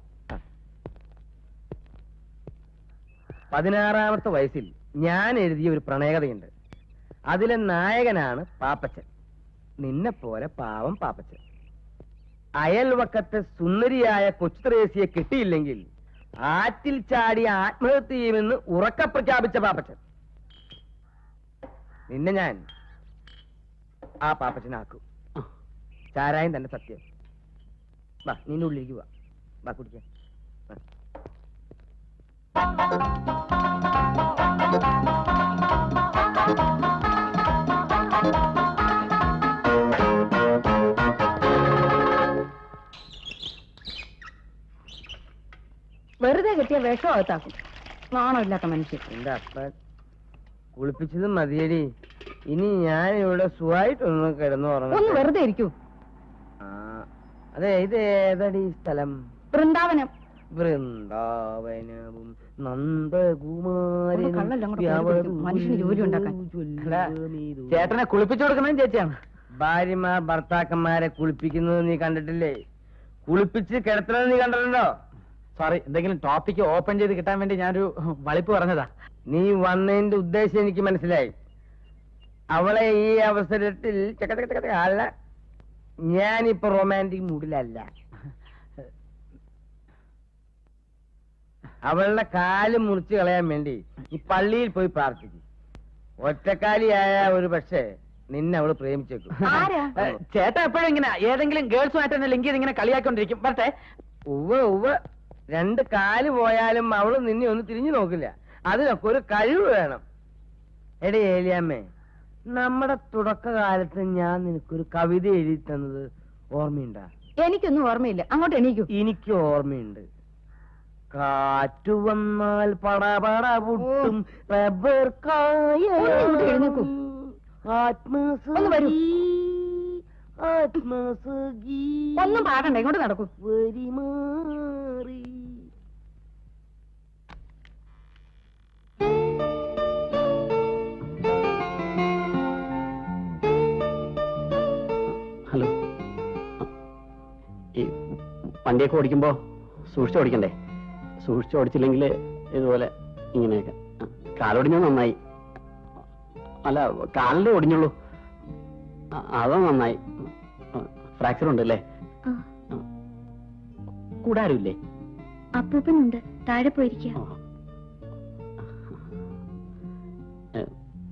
16-ാമത്തെ വയസ്സിൽ ഞാൻ എഴുതിയ ഒരു പ്രണയകഥയുണ്ട്. അതിലെ നായകനാണ് പാപ്പച്ചൻ. നിന്നെ പോലെ പാവം പാപ്പച്ചൻ. അയൽവക്കത്തെ സുന്ദരിയായ കൊച്ചു ത്രേസ്യയെ കിട്ടിയില്ലെങ്കിൽ ആറ്റിൽ ചാടി ആത്മഹത്യ ചെയ്യുമെന്ന് ഉറക്കെ പ്രഖ്യാപിച്ച പാപ്പച്ചൻ. നിന്നെ ഞാൻ ആ പാപ്പച്ചനാക്കും. ചാരായം തന്നെ സത്യം. വാ, നിന്റെ ഉള്ളിലേക്ക് വാ. വാ, കുടിക്കാം. വെറുതെ കിട്ടിയ വിഷം അകത്താക്കും. നാണമില്ലാത്ത മനുഷ്യൻ. എന്റെ അപ്പൻ കുളിപ്പിച്ചത് മതിയടി. ഇനി ഞാൻ ഇവിടെ സുഖമായിട്ടൊന്ന് കിടന്നു ഒന്ന് ഉറങ്ങാം. വെറുതെ ഇരിക്കൂ. അതെ, ഇത് ഏതടി സ്ഥലം? വൃന്ദാവനം. വൃന്ദാവനവും നന്ദകുമാരനും കള്ളെല്ലാം കൂടെ കയറി പിടിക്കും. മനുഷ്യന് ജോലി ഉണ്ടാക്കാൻ. ചേട്ടനെ കുളിപ്പിച്ചു കൊടുക്കുന്നതും ചേച്ചിയാണ്. ഭാര്യമാർ ഭർത്താക്കന്മാരെ കുളിപ്പിക്കുന്നത് നീ കണ്ടിട്ടില്ലേ? കുളിപ്പിച്ച് കിടത്തുന്നത് നീ കണ്ടിട്ടുണ്ടോ? സോറി, എന്തെങ്കിലും ടോപ്പിക്ക് ഓപ്പൺ ചെയ്ത് കിട്ടാൻ വേണ്ടി ഞാനൊരു വളിപ്പ് പറഞ്ഞതാ. നീ വന്നതിന്റെ ഉദ്ദേശം എനിക്ക് മനസ്സിലായി. അവളെ ഈ അവസരത്തിൽ അല്ല, ഞാനിപ്പോ റൊമാൻറ്റിക് മൂഡിലല്ല. അവളുടെ കാല് മുറിച്ച് കളയാൻ വേണ്ടി ഈ പള്ളിയിൽ പോയി പ്രാർത്ഥിക്കും. ഒറ്റക്കാലിയായ ഒരു പക്ഷേ നിന്നെ അവള് പ്രേമിച്ചേക്കും. ചേട്ടൻ എപ്പോഴും ഇങ്ങനെ ഏതെങ്കിലും ഗേൾസുമായിട്ട് തന്നെ ലിങ്ക് ചെയ്ത് ഇങ്ങനെ കളിയാക്കൊണ്ടിരിക്കും. പക്ഷേ ഉവ്വ് 2 കാല് പോയാലും അവള് നിന്നെ ഒന്ന് തിരിഞ്ഞു നോക്കില്ല. അതിനൊക്കെ ഒരു കഴിവ് വേണം. എടേ ഏലിയാമ്മേ, നമ്മുടെ തുടക്കകാലത്ത് ഞാൻ നിനക്കൊരു കവിത എഴുതി തന്നത് ഓർമ്മയുണ്ടാ? എനിക്കൊന്നും ഓർമ്മയില്ല. അങ്ങോട്ട് എണീക്കൂ. എനിക്ക് ഓർമ്മയുണ്ട്. കാറ്റു വന്നാൽ പടപട പൊട്ടും റബ്ബർ കായ. എഴുന്നേക്കൂ. ഒന്ന് വരൂ. ആത്മസഖി ഒന്നും പാടണ്ട, ഇങ്ങോട്ട് നടക്കൂ. വരിമാറി. ഹലോ, ഈ വണ്ടിയൊക്കെ ഓടിക്കുമ്പോ സൂക്ഷിച്ച് ഓടിക്കണ്ടേ? സൂക്ഷിച്ച് ഓടിച്ചില്ലെങ്കിൽ ഇതുപോലെ ഇങ്ങനെയൊക്കെ. കാലൊടിഞ്ഞോ? നന്നായി. അല്ല, കാലിന്റെ ഒടിഞ്ഞുള്ളൂ. അതോ നന്നായി. ഫ്രാക്ചർ ഉണ്ടല്ലേ? കൂടെ ആരുമില്ലേ? അപ്പൂപ്പനുണ്ട്, താഴെ പോയിരിക്കുക.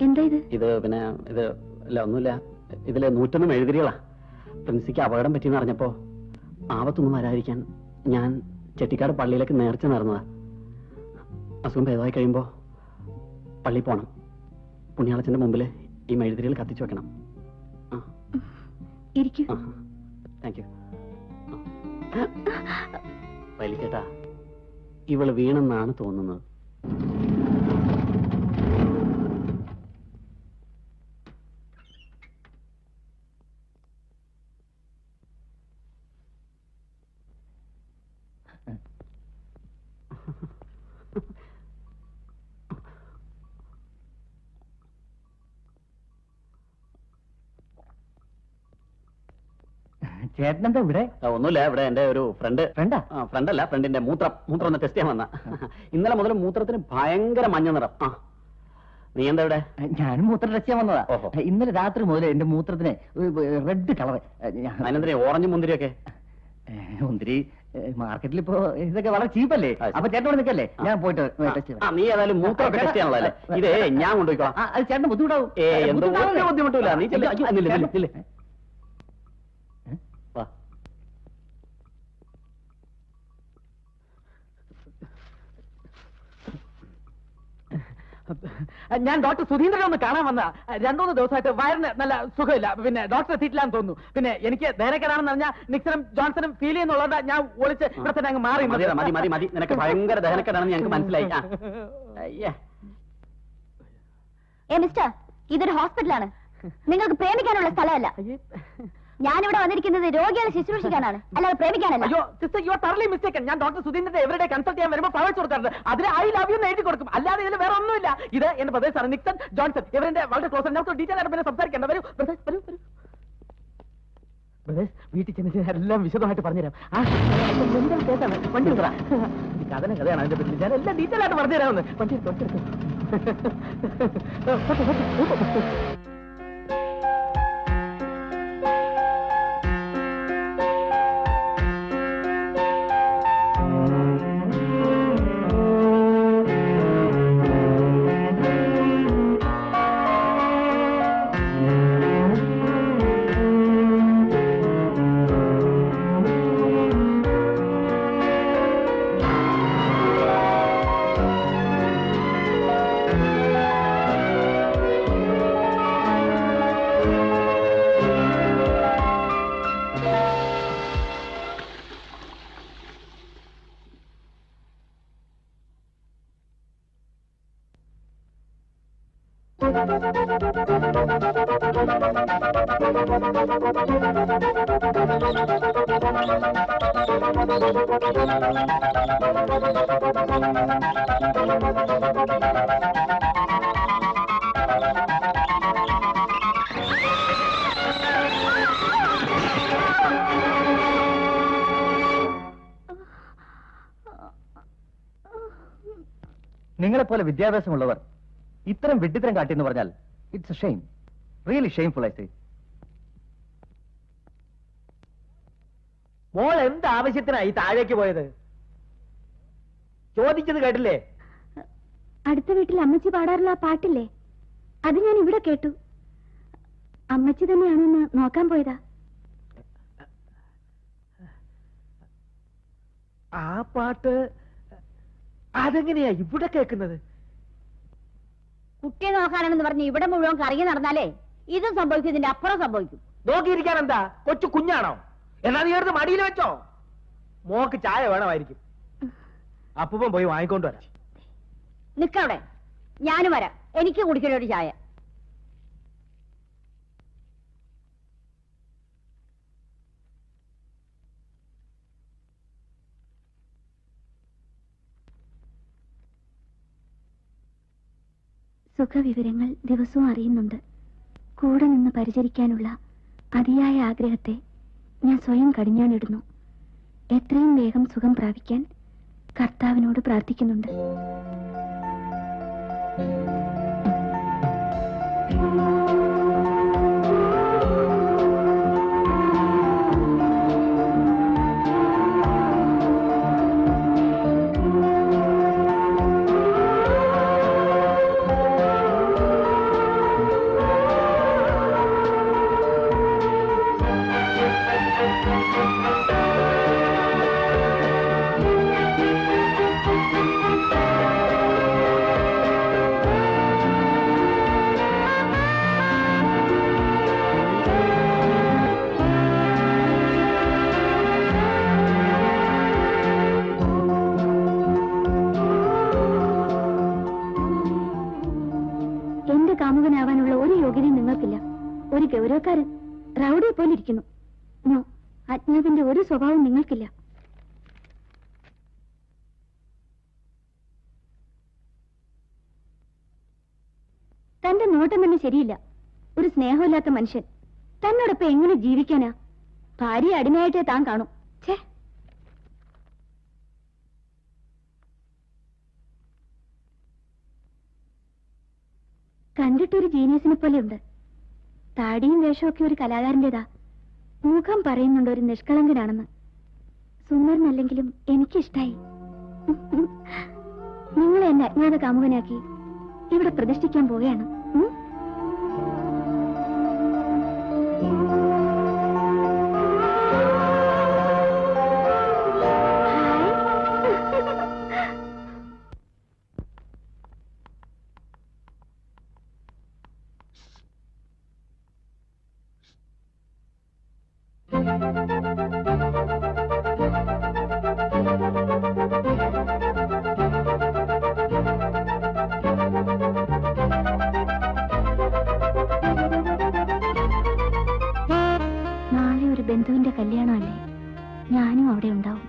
എന്താ ഇത്? ഇത് പിന്നെ ഇത് അല്ല, ഒന്നുമില്ല. ഇതിലെ 101 എഴുതിരികളാ. പ്രിൻസിക്ക് അപകടം പറ്റിയെന്ന് അറിഞ്ഞപ്പോ ആപത്തൊന്നും വരാതിരിക്കാൻ ഞാൻ ചെട്ടിക്കാട് പള്ളിയിലേക്ക് നേർച്ച നേർന്നതാ. അസുഖം ഭേദമായി കഴിയുമ്പോ പള്ളി പോണം. പുണ്യാളച്ചന്റെ മുമ്പിൽ ഈ മെഴുതിരികൾ കത്തിച്ചു വെക്കണം. ഇരിക്കൂ. Thank you. വലിച്ചേട്ടാ, ഇവള് വീണെന്നാണ് തോന്നുന്നത്. ചേട്ടനെന്താ ഇവിടെ? ഒന്നുമില്ല, ഇവിടെ എന്റെ ഒരു ഫ്രണ്ടല്ല, ഫ്രണ്ടിന്റെ മൂത്രം ഒന്ന് ടെസ്റ്റ് ചെയ്യാൻ വന്ന. ഇന്നലെ മുതൽ മൂത്രത്തിന് ഭയങ്കര മഞ്ഞ നിറം. നീ എന്താ ഇവിടെ? ഞാനും മൂത്രം ടെസ്റ്റ് ചെയ്യാൻ വന്നതാ. ഇന്നലെ രാത്രി മുതൽ എന്റെ മൂത്രത്തിന് റെഡ് കളർ. അതിനെന്തിനാ ഓറഞ്ച് മുന്തിരിയൊക്കെ? മുന്തിരി മാർക്കറ്റിൽ ഇപ്പോ ഇതൊക്കെ വളരെ ചീപ്പല്ലേ? അപ്പൊ ചേട്ടനോട് നിൽക്കല്ലേ, ഞാൻ പോയിട്ട് ടെസ്റ്റ് ചെയ്യാം. നീ ഏതായാലും മൂത്രമൊക്കെ ടെസ്റ്റ് ചെയ്യാനുള്ളതല്ലേ? ഇതേ ഞാൻ കൊണ്ടുപോയിക്കോളാം. അത് ചേട്ടന് ബുദ്ധിമുട്ടാവും. ബുദ്ധിമുട്ടില്ല. നീ ചെല്ല്. വാ. ഞാൻ ഡോക്ടർ സുധീന്ദ്രനെ ഒന്ന് കാണാൻ വന്ന 2-3 ദിവസമായിട്ട് വയറിന് നല്ല സുഖമില്ല. പിന്നെ ഡോക്ടർ എത്തിയിട്ടില്ലാന്ന് തോന്നുന്നു. പിന്നെ എനിക്ക് ദഹനക്കേടാണെന്ന് പറഞ്ഞാൽ നിക്സണും ജോൺസണും ഫീൽ ചെയ്യുന്നുള്ളതുകൊണ്ട് ഞാൻ ഒളിച്ച് ഇവിടെ തന്നെ അങ്ങ് മാറി. മതി നിനക്ക് ഭയങ്കര ദഹനക്കേടാണെന്ന് ഞങ്ങൾക്ക് മനസ്സിലായി. മിസ്റ്റർ, ഇതൊരു ഹോസ്പിറ്റലാണ്, നിങ്ങൾക്ക് പ്രേമിക്കാനുള്ള സ്ഥലമല്ല. ഞാനിവിടെ വന്നിരിക്കുന്നത് രോഗികളെ ശുശ്രൂഷിക്കാനാണ്, അല്ലാതെ പ്രേമിക്കാനല്ല. അയ്യോ സിസ്റ്റർ, യു ആർ തറലി മിസ്റ്റേക്കൻ. ഞാൻ ഡോക്ടർ സുധീന്ദ്രന്റെ എവരുടെ കൺസൾട്ട് ചെയ്യാൻ വരുമ്പോൾ ഫ്ലവേഴ്സ് കൊടുക്കാറുണ്ട്. അതിന് ഐ ലവ് യു എന്ന് എഴുതി കൊടുക്കും, അല്ലാതെ ഇതിൽ വേറെ ഒന്നുമില്ല. ഇത് എന്റെ ബ്രദേഴ്സാണ്, നിക്സൺ ജോൺസൺ. ഇവരുടെ വളരെ ക്ലോസ്. നമുക്ക് ഡീറ്റെയിൽ ആയിട്ട് പിന്നെ സംസാരിക്കേണ്ട. വരൂ ബ്രദേഴ്സ്. വീട്ടിൽ ചെന്ന് എല്ലാം വിശദമായിട്ട് പറഞ്ഞുതരാം. എന്താണ് കേട്ടാണ് വണ്ടി എടുത്തറ കഥയാണ് അതിന്റെ പറ്റി. ഞാൻ എല്ലാം ഡീറ്റെയിൽ ആയിട്ട് പറഞ്ഞുതരാമെന്ന്. വണ്ടി തൊട്ടെടുത്തു. നിങ്ങളെപ്പോലെ വിദ്യാഭ്യാസമുള്ളവർ ഇത്തരം വിഡ്ഢിത്തരം കാട്ടിയെന്ന് പറഞ്ഞാൽ it's a shame, really shameful I say. മോൾ എന്ത് ആവശ്യത്തിനായി താഴേക്ക് പോയത്? ചോദിച്ചത് കേട്ടില്ലേ? അടുത്ത വീട്ടിൽ അമ്മച്ചി പാടാറുള്ള ആ പാട്ടില്ലേ, അത് ഞാൻ ഇവിടെ കേട്ടു. അമ്മച്ചി തന്നെയാണെന്ന് നോക്കാൻ പോയതാ. ആ പാട്ട് അതെങ്ങനെയാ ഇവിടെ കേൾക്കുന്നത്? കുട്ടിയെ നോക്കാനാണെന്ന് പറഞ്ഞ് ഇവിടെ മുഴുവൻ കറങ്ങി നടന്നാലേ ഇതും സംഭവിക്കും, ഇതിന്റെ അപ്പുറം സംഭവിക്കും. നോക്കിയിരിക്കാൻ എന്താ? കൊച്ചു കുഞ്ഞാണോ? എന്നാ നീ എടുത്ത് മടിയിൽ വെച്ചോ. മോക്ക് ചായ വേണമായിരിക്കും. അപ്പൂപ്പൻ പോയി വാങ്ങിക്കൊണ്ടുവരാം. നിക്കവിടെ, ഞാനും വരാം. എനിക്ക് കുടിക്കണ ഒരു ചായ. സുഖവിവരങ്ങൾ ദിവസവും അറിയുന്നുണ്ട്. കൂടെ നിന്ന് പരിചരിക്കാനുള്ള അതിയായ ആഗ്രഹത്തെ ഞാൻ സ്വയം കടിഞ്ഞാണിടുന്നു. എത്രയും വേഗം സുഖം പ്രാപിക്കാൻ കർത്താവിനോട് പ്രാർത്ഥിക്കുന്നുണ്ട്. കാമുകനാവാനുള്ള ഒരു യോഗ്യതയും നിങ്ങൾക്കില്ല. ഒരു ഗൗരവക്കാരൻ റൗഡിയെ പോലെ ഇരിക്കുന്നു. നോ, അജ്ഞാതന്റെ ഒരു സ്വഭാവം നിങ്ങൾക്കില്ല. തന്റെ നോട്ടം തന്നെ ശരിയില്ല. ഒരു സ്നേഹമില്ലാത്ത മനുഷ്യൻ തന്നോടൊപ്പം എങ്ങനെ ജീവിക്കാനാ? ഭാര്യ അടിമയായിട്ടേ താൻ കാണും. ഛേ, കണ്ടിട്ടൊരു ജീനിയസിനെ പോലെയുണ്ട്. താടിയും വേഷമൊക്കെ ഒരു കലാകാരൻ്റെതാ. മുഖം പറയുന്നുണ്ട് ഒരു നിഷ്കളങ്കനാണെന്ന്. സുന്ദരനല്ലെങ്കിലും എനിക്കിഷ്ടായി. നിങ്ങളെ എന്നെ അജ്ഞാത കാമുകനാക്കി ഇവിടെ പ്രതിഷ്ഠിക്കാൻ പോവുകയാണ്. ഞാനും അവിടെ ഉണ്ടാവും.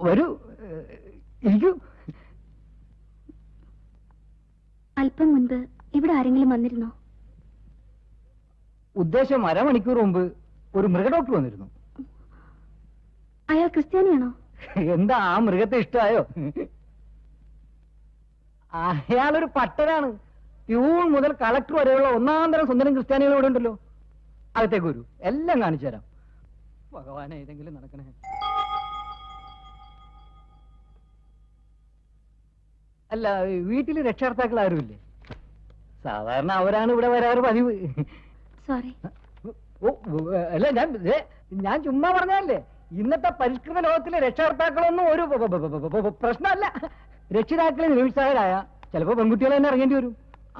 വരൂ, ഇരിക്കൂ. അല്പം മുൻപ് ഇവിടെ ആരെങ്കിലും വന്നിരുന്നോ? ഉദ്ദേശം അരമണിക്കൂർ മുമ്പ് ഒരു മൃഗഡോക്ടർ വന്നിരുന്നു. അയാൾ ക്രിസ്ത്യാനിയാണോ? എന്താ, ആ മൃഗത്തെ ഇഷ്ടമായോ? അയാളൊരു പട്ടനാണ്. പ്യൂൺ മുതൽ കളക്ടർ വരെയുള്ള ഒന്നാം തരം സുന്ദരം ക്രിസ്ത്യാനികൾ ഇവിടെ ഉണ്ടല്ലോ. അകത്തേക്ക് വരൂ, എല്ലാം കാണിച്ചു തരാം. ഭഗവാനെ, ഏതെങ്കിലും നടക്കണേ. അല്ല, വീട്ടിൽ രക്ഷകർത്താക്കൾ ആരുമില്ലേ? സാധാരണ അവരാണ് ഇവിടെ വരാറ് പതിവ്. സോറി. അല്ല, ഞാൻ ചുമ്മാ പറഞ്ഞല്ലേ. ഇന്നത്തെ പരിഷ്കൃത ലോകത്തിലെ രക്ഷകർത്താക്കളൊന്നും ഒരു പ്രശ്നമല്ല. രക്ഷിതാക്കളെ നിരുത്സാഹരായ ചിലപ്പോ പെൺകുട്ടികളെ തന്നെ ഇറങ്ങേണ്ടി വരും.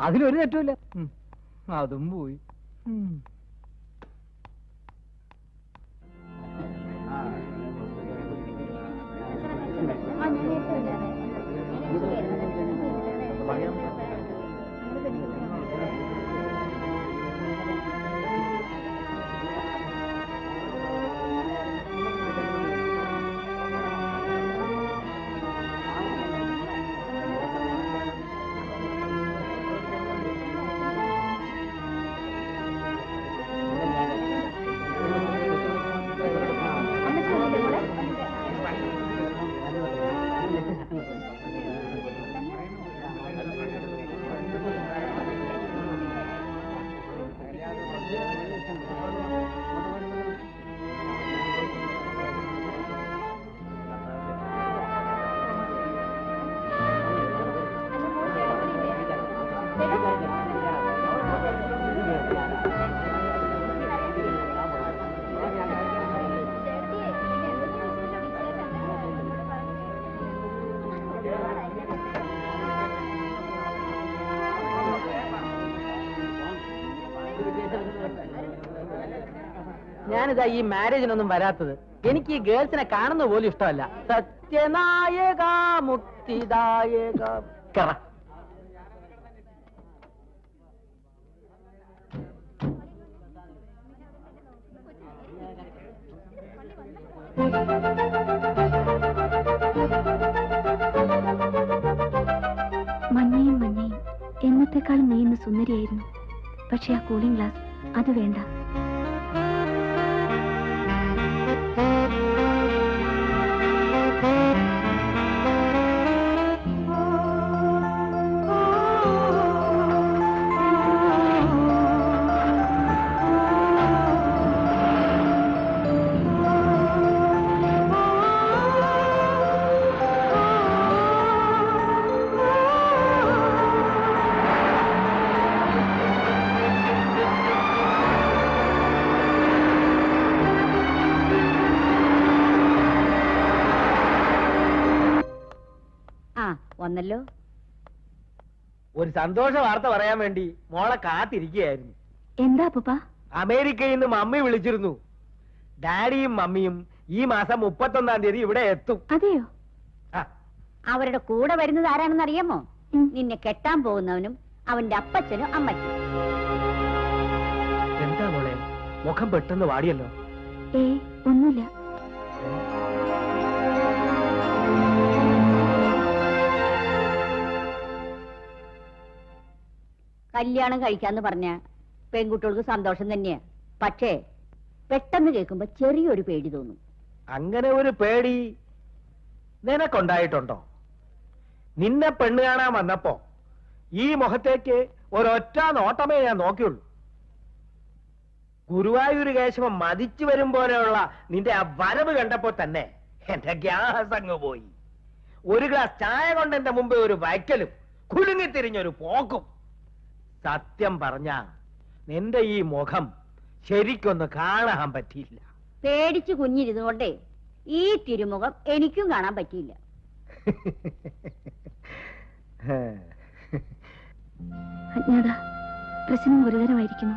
അതിലൊരു തെറ്റുമില്ല. അതും പോയി. ഞാനിതാ ഈ മാരേജിനൊന്നും വരാത്തത്. എനിക്ക് ഈ ഗേൾസിനെ കാണുന്ന പോലും ഇഷ്ടമല്ല. സത്യനായക മുക്തിദായക. കറ മഞ്ഞയും മഞ്ഞയും എന്നത്തെക്കാളും നീ ഇന്ന് സുന്ദരിയായിരുന്നു. പക്ഷെ ആ കൂളിംഗ് ഗ്ലാസ് അത് വേണ്ട. വന്നല്ലോ. ഒരു സന്തോഷ വാർത്ത പറയാൻ വേണ്ടി മോളെ കാത്തിരിക്കുകയായിരുന്നു. എന്താ അപ്പൂപ്പ? അമേരിക്കയിൽ നിന്ന് മമ്മി വിളിച്ചിരുന്നു. ഡാഡിയും മമ്മിയും ഈ മാസം 31-ാം തീയതി ഇവിടെ എത്തും. അതെയോ? അവരുടെ കൂടെ വരുന്നത് ആരാണെന്ന് അറിയാമോ? നിന്നെ കെട്ടാൻ പോകുന്നവനും അവന്റെ അപ്പച്ചനും അമ്മയ്ക്കും. എന്താ മോളെ, മുഖം പെട്ടെന്ന് വാടിയല്ലോ? ഒന്നുമില്ല. കല്യാണം കഴിക്കാന്ന് പറഞ്ഞ പെൺകുട്ടികൾക്ക് സന്തോഷം തന്നെയാ. പക്ഷേ പെട്ടെന്ന് കേൾക്കുമ്പോ ചെറിയൊരു പേടി തോന്നും. അങ്ങനെ ഒരു പേടി നിനക്കുണ്ടായിട്ടുണ്ടോ? നിന്നെ പെണ്ണ് കാണാൻ വന്നപ്പോ ഈ മുഖത്തേക്ക് ഒരൊറ്റ നോട്ടമേ ഞാൻ നോക്കിയുള്ളൂ. ഗുരുവായൂർ കേശവൻ മതിച്ചു വരും പോലെയുള്ള നിന്റെ ആ വരവ് കണ്ടപ്പോ തന്നെ എന്റെ ഗ്യാസ് അങ്ങ് പോയി. ഒരു ഗ്ലാസ് ചായ കൊണ്ട് എന്റെ മുമ്പേ ഒരു വയ്ക്കലും കുലുങ്ങിത്തിരിഞ്ഞൊരു പോക്കും. സത്യം പറഞ്ഞ നിന്റെ ഈ മുഖം ശരിക്കൊന്ന് കാണാൻ പറ്റിയില്ല. പേടിച്ച് കുഞ്ഞിരുന്നുകൊണ്ടേ ഈ തിരുമുഖം എനിക്കും കാണാൻ പറ്റിയില്ല. അജ്ഞാത, പ്രശ്നം ഗുരുതരമായിരിക്കുന്നു.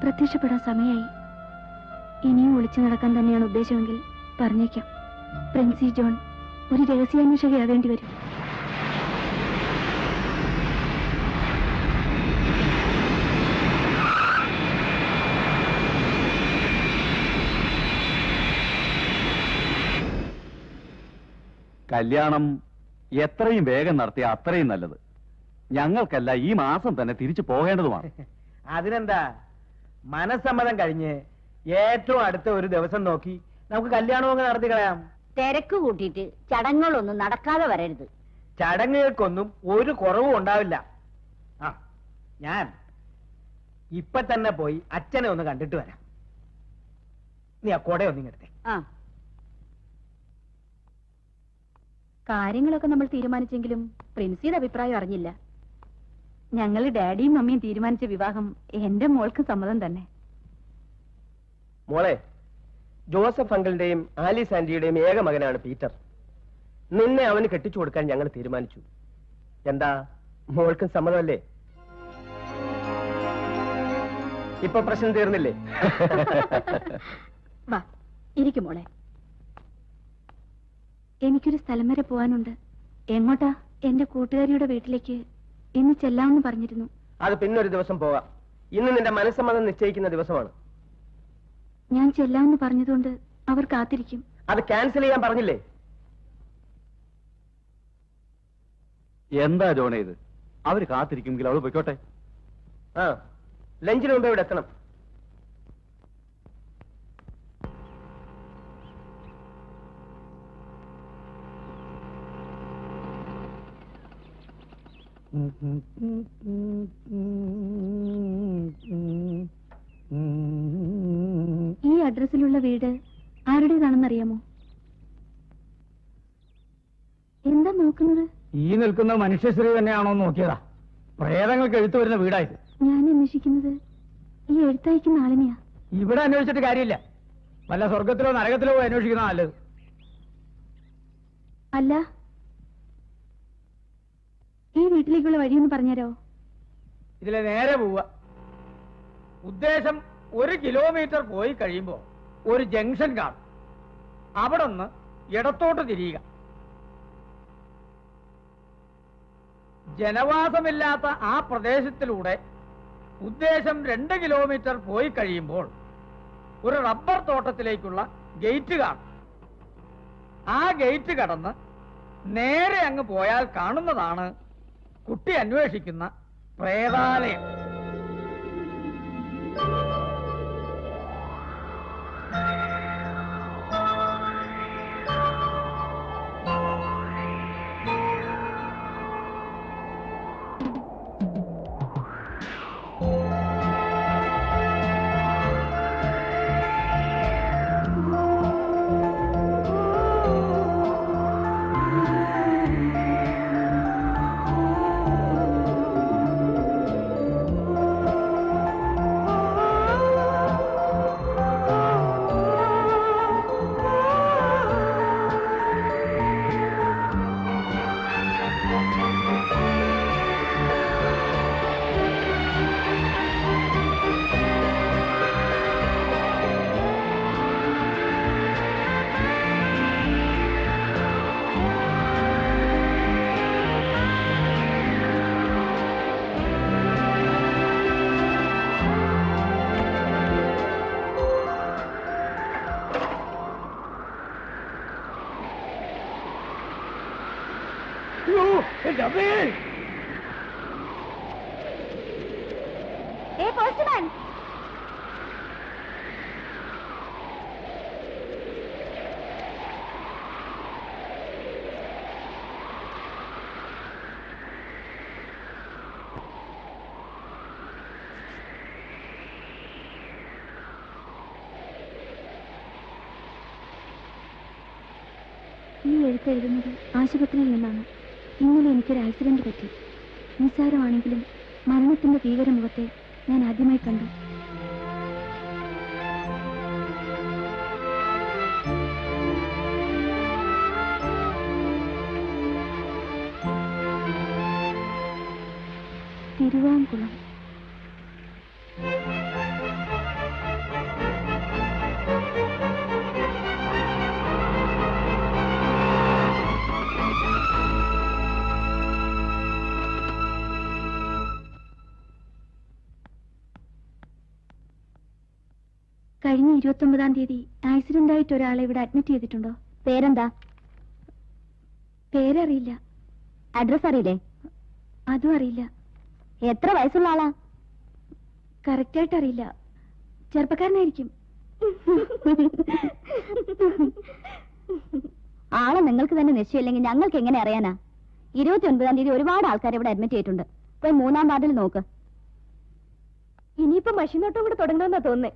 പ്രത്യക്ഷപ്പെടാൻ സമയമായി. ഇനിയും ഒളിച്ചു നടക്കാൻ തന്നെയാണ് ഉദ്ദേശമെങ്കിൽ പറഞ്ഞേക്കാം. പ്രിൻസി ജോൺ ഒരു രഹസ്യാന്വേഷകയാവേണ്ടി വരും. കല്യാണം എത്രയും വേഗം നടത്തിയ അത്രയും നല്ലത്. ഞങ്ങൾക്കല്ല ഈ മാസം തന്നെ തിരിച്ചു പോകേണ്ടതുമാണ്. അതിനെന്താ, മനസ്സമ്മതം കഴിഞ്ഞ് ഏറ്റവും അടുത്ത ഒരു ദിവസം നോക്കി നമുക്ക് കല്യാണമൊക്കെ നടത്തി കളയാം. തിരക്ക് കൂട്ടിയിട്ട് ചടങ്ങുകളൊന്നും നടക്കാതെ വരരുത്. ചടങ്ങുകൾക്കൊന്നും ഒരു കുറവും ഉണ്ടാവില്ല. ആ, ഞാൻ ഇപ്പൊ തന്നെ പോയി അച്ഛനെ ഒന്ന് കണ്ടിട്ട് വരാം. നീ ആ കൊടയൊന്നിങ്ങെടുത്തേ. ആ, കാര്യങ്ങളൊക്കെ നമ്മൾ തീരുമാനിച്ചെങ്കിലും പ്രിൻസിയുടെ അഭിപ്രായം അറിഞ്ഞില്ല. ഞങ്ങൾ ഡാഡിയും മമ്മിയും തീരുമാനിച്ച വിവാഹം എന്റെ മോൾക്ക് സമ്മതം തന്നെ. മോളെ, ജോസഫ് അങ്കിളിന്റെയും ആലീസ് ആന്റിയുടെയും ഏക മകനാണ് പീറ്റർ. നിന്നെ അവന് കെട്ടിച്ചു കൊടുക്കാൻ ഞങ്ങൾ തീരുമാനിച്ചു. എന്താ, മോൾക്കും സമ്മതമല്ലേ? ഇപ്പൊ പ്രശ്നം തീർന്നില്ലേ? വാ, ഇരിക്കും മോളെ. എനിക്കൊരു സ്ഥലം വരെ പോവാനുണ്ട്. എങ്ങോട്ടാ? എന്റെ കൂട്ടുകാരിയുടെ വീട്ടിലേക്ക് ഇന്ന് ചെല്ലാമെന്ന് പറഞ്ഞിരുന്നു. അത് പിന്നൊരു ദിവസം പോകാം. ഇന്ന് നിന്റെ മനസ്സമ്മതം നിശ്ചയിക്കുന്ന ദിവസമാണ്. ഞാൻ ചെല്ലാമെന്ന് പറഞ്ഞതുകൊണ്ട് അവർ കാത്തിരിക്കും. അത് ക്യാൻസൽ ചെയ്യാൻ പറഞ്ഞില്ലേ? എന്താ ജോണേ ഇത്? അവര് കാത്തിരിക്കുമെങ്കിൽ അവള് പൊയ്ക്കോട്ടെ. ആ, ലഞ്ചിന് മുമ്പ് ഇവിടെ എത്തണം. ഈ അഡ്രസ്സിലുള്ള വീട് ആരുടേതാണെന്നറിയാമോ? എന്താ നോക്കുന്നത്? ഈ നിൽക്കുന്ന മനുഷ്യശ്രീ തന്നെയാണോ നോക്കിയതാ? പ്രേതങ്ങൾക്ക് എഴുത്തു വരുന്ന വീടായത്. ഞാൻ അന്വേഷിക്കുന്നത് ഈ എഴുത്തയക്കുന്ന ആളിനെയാ. ഇവിടെ അന്വേഷിച്ചിട്ട് കാര്യമില്ല. വല്ല സ്വർഗത്തിലോ നരകത്തിലോ പോയി അന്വേഷിക്കുന്ന നല്ലത്. അല്ല, ഈ വീട്ടിലേക്കുള്ള വഴിയൊന്ന് പറഞ്ഞുതരാമോ? ഇതിലെ നേരെ പോവുക. ഉദ്ദേശം 1 കിലോമീറ്റർ പോയി കഴിയുമ്പോ ഒരു ജംഗ്ഷൻ കാണും. അവിടെ നിന്ന് ഇടത്തോട്ട് തിരിയുക. ജനവാസമില്ലാത്ത ആ പ്രദേശത്തിലൂടെ ഉദ്ദേശം 2 കിലോമീറ്റർ പോയി കഴിയുമ്പോൾ ഒരു റബ്ബർ തോട്ടത്തിലേക്കുള്ള ഗേറ്റ് കാണും. ആ ഗേറ്റ് കടന്ന് നേരെ അങ്ങ് പോയാൽ കാണുന്നതാണ് കുട്ടി അന്വേഷിക്കുന്ന പ്രേതാലയം. ഈ എഴുത്തെഴുതുന്നത് ആശുപത്രിയിൽ നിന്നാണ്. ഇന്നലെ എനിക്കൊരു ആക്സിഡന്റ് പറ്റി. നിസ്സാരമാണെങ്കിലും മരണത്തിന്റെ ഭീകരമുഖത്തെ ഞാൻ ആദ്യമായി കണ്ടു. തിരുവാങ്കുളം. കഴിഞ്ഞ 29-ാം തീയതി ആക്സിഡന്റ് ആയിട്ട് ഒരാളെ ഇവിടെ അഡ്മിറ്റ് ചെയ്തിട്ടുണ്ടോ? പേരെന്താ? പേരറിയില്ല. അഡ്രസ് അറിയില്ലേ? അതും അറിയില്ല. എത്ര വയസ്സുള്ള ആളാ? കറക്റ്റായിട്ട് അറിയില്ല. ചെറുപ്പക്കാരനായിരിക്കും. ആളെ നിങ്ങൾക്ക് തന്നെ നിശ്ചയമില്ലെങ്കിൽ ഞങ്ങൾക്ക് എങ്ങനെ അറിയാനാ? 29-ാം തീയതി ഒരുപാട് ആൾക്കാർ ഇവിടെ അഡ്മിറ്റ് ചെയ്തിട്ടുണ്ട്. പോയി 3-ാം വാർഡിൽ നോക്ക്. ഇനിയിപ്പോ മഷിനോട്ടം കൂടെ തുടങ്ങണമെന്നാ തോന്നുന്നേ.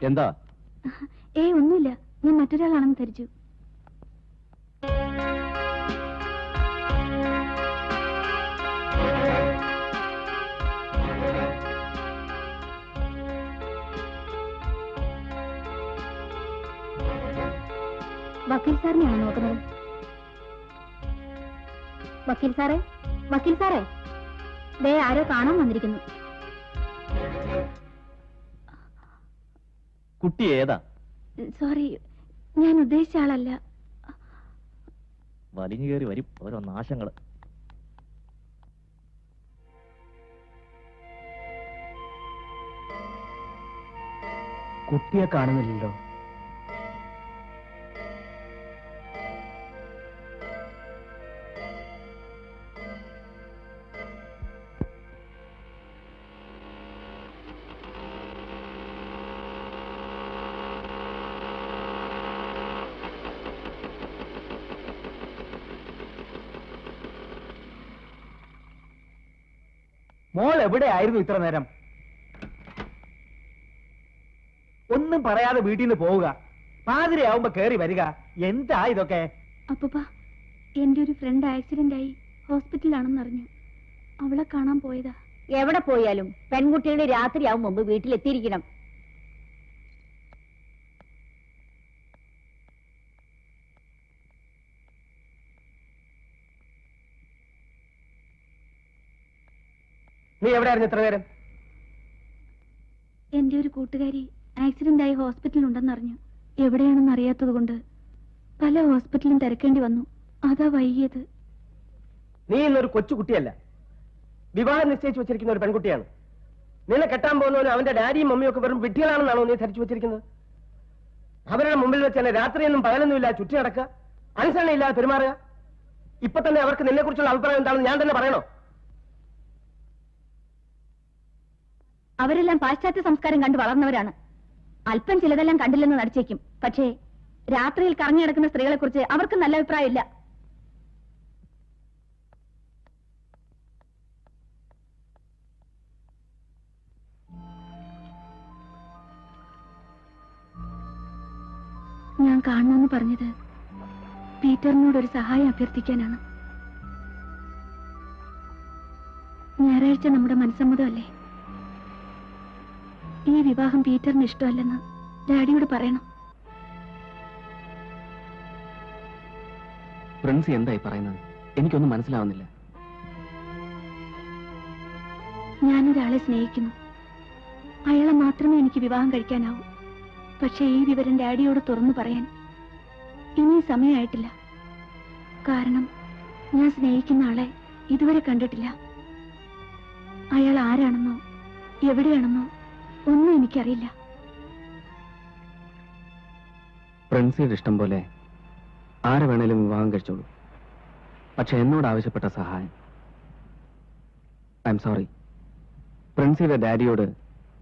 എന്താ? ഒന്നുമില്ല, ഞാൻ മറ്റൊരാളാണെന്ന് ധരിച്ചു. വക്കീൽ സാറിനെയാണോ നോക്കുന്നത്? വക്കീൽ സാറേ, വക്കീൽ സാറേ, ദേ ആരോ കാണാൻ വന്നിരിക്കുന്നു. കുട്ടി ഏതാ? സോറി, ഞാൻ ഉദ്ദേശിച്ച ആളല്ല. വലിഞ്ഞു കയറി വരും ഓരോ നാശങ്ങള്. കുട്ടിയെ കാണുന്നില്ലല്ലോ. മോൾ എവിടെയായിരുന്നു ഇത്ര നേരം? ഒന്നും പറയാതെ വീട്ടിൽ നിന്ന് പോവുക, പാതിരയാവുമ്പോ കേറി വരിക. എന്താ ഇതൊക്കെ? അപ്പൂപ്പ, എന്റെ ഒരു ഫ്രണ്ട് ആക്സിഡന്റ് ആയി ഹോസ്പിറ്റലിലാണെന്ന് അറിഞ്ഞു. അവളെ കാണാൻ പോയതാ. എവിടെ പോയാലും പെൺകുട്ടികളുടെ രാത്രിയാവും മുമ്പ് വീട്ടിലെത്തിയിരിക്കണം. നീ എവിടെയായിരുന്നു ഇത്ര നേരം? എന്റെ ഒരു കൂട്ടുകാരി ആക്സിഡന്റ് ആയി ഹോസ്പിറ്റലിൽ അറിഞ്ഞു. എവിടെയാണെന്ന് അറിയാത്തത് കൊണ്ട് പല ഹോസ്പിറ്റലും തിരക്കേണ്ടി വന്നു. അതാ വൈകിയത്. നീ ഇന്നൊരു കൊച്ചുകുട്ടിയല്ല, വിവാഹം നിശ്ചയിച്ചു വെച്ചിരിക്കുന്ന ഒരു പെൺകുട്ടിയാണ്. നിന്നെ കെട്ടാൻ പോകുന്നവനും അവന്റെ ഡാഡിയും മമ്മിയും ഒക്കെ വെറും വിഡ്ഢികളാണെന്നാണോ നീ ധരിച്ചു വെച്ചിരിക്കുന്നത്? അവരുടെ മുമ്പിൽ വെച്ച് തന്നെ രാത്രിയൊന്നും പകലൊന്നുമില്ല ചുറ്റി നടക്കുക, അനുസരണയില്ലാതെ പെരുമാറുക. ഇപ്പൊ തന്നെ അവർക്ക് നിന്നെ കുറിച്ചുള്ള അഭിപ്രായം എന്താണെന്ന് ഞാൻ തന്നെ പറയണോ? അവരെല്ലാം പാശ്ചാത്യ സംസ്കാരം കണ്ടു വളർന്നവരാണ്. അല്പം ചിലതെല്ലാം കണ്ടില്ലെന്ന് നടിച്ചേക്കും. പക്ഷേ രാത്രിയിൽ കറങ്ങി നടക്കുന്ന സ്ത്രീകളെ കുറിച്ച് അവർക്ക് നല്ല അഭിപ്രായമില്ല. ഞാൻ കാണണമെന്ന് പറഞ്ഞത് പീറ്ററിനോട് ഒരു സഹായം അഭ്യർത്ഥിക്കാനാണ്. ഞായറാഴ്ച നമ്മുടെ മനസ്സമ്മതമല്ലേ? ഈ വിവാഹം പീറ്ററിന് ഇഷ്ടമല്ലെന്ന് ഡാഡിയോട് പറയണം. പ്രിൻസി എന്തായി പറയുന്നത്? എനിക്കൊന്നും മനസ്സിലാവുന്നില്ല. ഞാനൊരാളെ സ്നേഹിക്കുന്നു. അയാളെ മാത്രമേ എനിക്ക് വിവാഹം കഴിക്കാനാവൂ. പക്ഷെ ഈ വിവരം ഡാഡിയോട് തുറന്നു പറയാൻ ഇനി സമയമായിട്ടില്ല. കാരണം ഞാൻ സ്നേഹിക്കുന്ന ആളെ ഇതുവരെ കണ്ടിട്ടില്ല. അയാൾ ആരാണെന്നോ എവിടെയാണെന്നോ ഒന്നും എനിക്കറിയില്ല. പ്രിൻസിയുടെ ഇഷ്ടം പോലെ ആരെ വേണേലും വിവാഹം കഴിച്ചോളൂ. പക്ഷെ എന്നോട് ആവശ്യപ്പെട്ട സഹായം, ഐ എം സോറി, പ്രിൻസിയുടെ ഡാഡിയോട്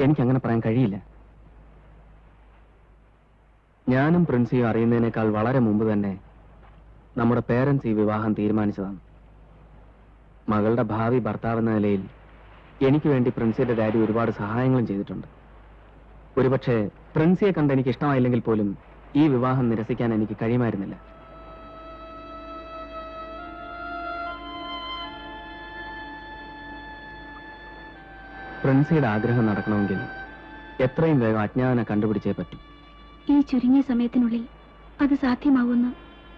എനിക്കങ്ങനെ പറയാൻ കഴിയില്ല. ഞാനും പ്രിൻസിയും അറിയുന്നതിനേക്കാൾ വളരെ മുമ്പ് തന്നെ നമ്മുടെ പേരൻസ് ഈ വിവാഹം തീരുമാനിച്ചതാണ്. മകളുടെ ഭാവി ഭർത്താവെന്ന നിലയിൽ എനിക്ക് വേണ്ടി പ്രിൻസിയുടെ ഡാഡി ഒരുപാട് സഹായങ്ങളും ചെയ്തിട്ടുണ്ട്. ഒരുപക്ഷെ പ്രിൻസിയെ കണ്ട് എനിക്ക് ഇഷ്ടമായില്ലെങ്കിൽ പോലും ഈ വിവാഹം നിരസിക്കാൻ എനിക്ക് കഴിയുമായിരുന്നില്ല. പ്രിൻസിയുടെ ആഗ്രഹം നടക്കണമെങ്കിൽ എത്രയും വേഗം അജ്ഞാതനെ കണ്ടുപിടിച്ചേ പറ്റൂ. ഈ ചുരുങ്ങിയ സമയത്തിനുള്ളിൽ അത് സാധ്യമാവുമെന്ന്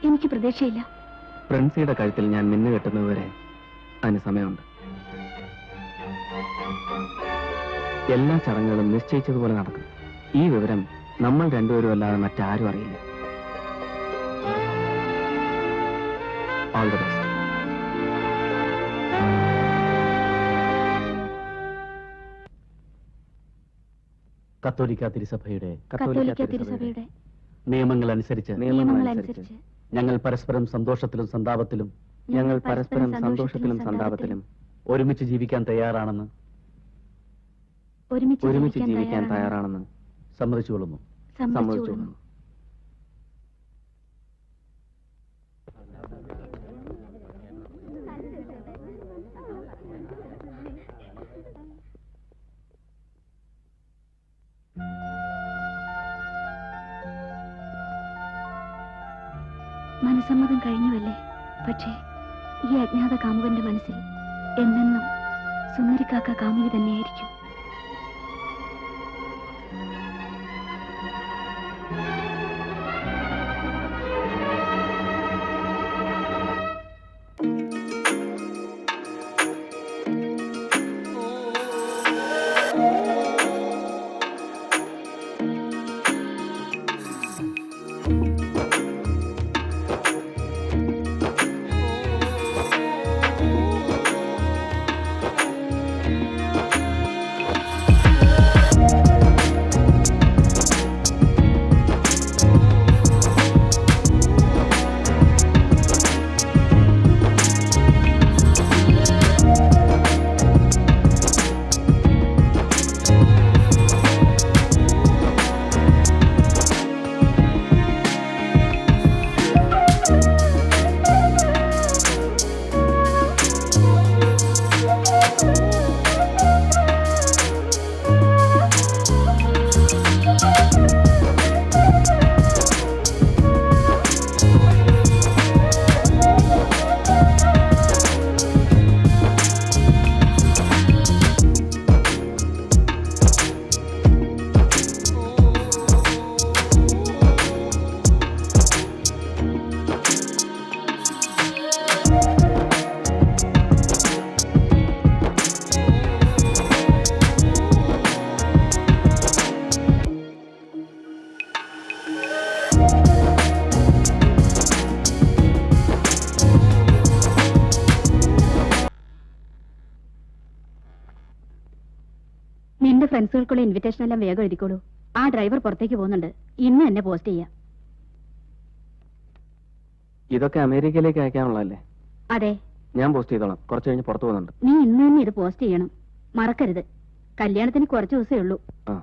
എനിക്ക് പ്രതീക്ഷയില്ല. പ്രിൻസിയുടെ കഴുത്തിൽ ഞാൻ മിന്നു കെട്ടുന്നതുവരെ അതിന് സമയമുണ്ട്. എല്ലാ ചടങ്ങുകളും നിശ്ചയിച്ചതുപോലെ നടക്കും. ഈ വിവരം നമ്മൾ രണ്ടുപേരും അല്ലാതെ മറ്റാരും അറിയില്ല. All the best. കത്തോലിക്ക തിരുസഭയുടെ കത്തോലിക്ക തിരുസഭയുടെ നിയമങ്ങൾ അനുസരിച്ച് ഞങ്ങൾ പരസ്പരം സന്തോഷത്തിലും സന്താപത്തിലും ഒരുമിച്ച് ജീവിക്കാൻ തയ്യാറാണെന്ന് ഒരുമിച്ച് ജീവിക്കാൻ തയ്യാറാണെന്ന് സമ്മതിച്ചുകൊള്ളുന്നു. സമ്മതിച്ചുകൊള്ളുന്നു. മനസമ്മതം കഴിഞ്ഞുവല്ലേ? പക്ഷേ ഈ അജ്ഞാത കാമുകന്റെ മനസ്സിൽ എന്നെന്നും സുന്ദരിക്കാക്ക കാമുകി തന്നെയായിരിക്കും. നിന്റെ ഫ്രണ്ട്സുകൾക്കുള്ള ഇൻവിറ്റേഷൻ എല്ലാം വേഗം എഴുതിക്കോളൂ. ആ ഡ്രൈവർ പുറത്തേക്ക് പോകുന്നുണ്ട്. ഇന്ന് തന്നെ പോസ്റ്റ് ചെയ്യാം. ഇതൊക്കെ അമേരിക്കയിലേക്ക് അയക്കാനുള്ളതല്ലേ? അതെ, ഞാൻ പോസ്റ്റ് ചെയ്തോളാം. കുറച്ച് കഴിഞ്ഞ് പുറത്തു പോകുന്നുണ്ട്. നീ ഇന്ന് തന്നെ ഇത് പോസ്റ്റ് ചെയ്യണം. മറക്കരുത്. കല്യാണത്തിന് കുറച്ച് ദിവസമേ ഉള്ളൂ. ആ.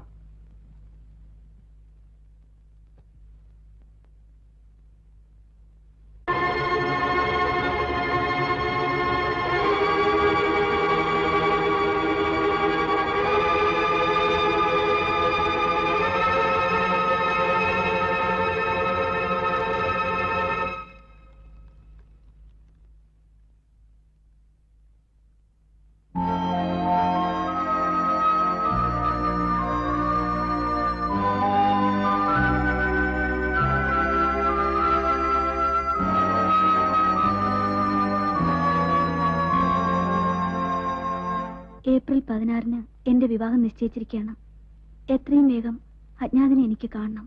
ഏപ്രിൽ 16 എന്റെ വിവാഹം നിശ്ചയിച്ചിരിക്കുകയാണ്. എത്രയും വേഗം അജ്ഞാതനെ എനിക്ക് കാണണം.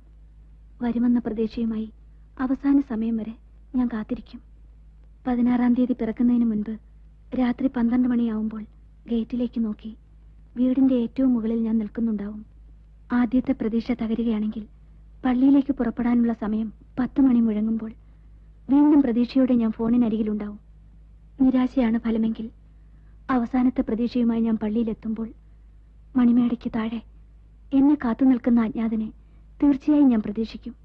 വരുമെന്ന പ്രതീക്ഷയുമായി അവസാന സമയം വരെ ഞാൻ കാത്തിരിക്കും. 16-ാം തീയതി പിറക്കുന്നതിന് മുൻപ് രാത്രി 12 മണിയാവുമ്പോൾ ഗേറ്റിലേക്ക് നോക്കി വീടിന്റെ ഏറ്റവും മുകളിൽ ഞാൻ നിൽക്കുന്നുണ്ടാവും. ആദ്യത്തെ പ്രതീക്ഷ തകരുകയാണെങ്കിൽ പള്ളിയിലേക്ക് പുറപ്പെടാനുള്ള സമയം 10 മണി മുഴങ്ങുമ്പോൾ വീണ്ടും പ്രതീക്ഷയോടെ ഞാൻ ഫോണിനരികിലുണ്ടാവും. നിരാശയാണ് ഫലമെങ്കിൽ അവസാനത്തെ പ്രതീക്ഷയുമായി ഞാൻ പള്ളിയിലെത്തുമ്പോൾ മണിമേടയ്ക്ക് താഴെ എന്നെ കാത്തു നിൽക്കുന്ന അജ്ഞാതനെ തീർച്ചയായും ഞാൻ പ്രതീക്ഷിക്കും.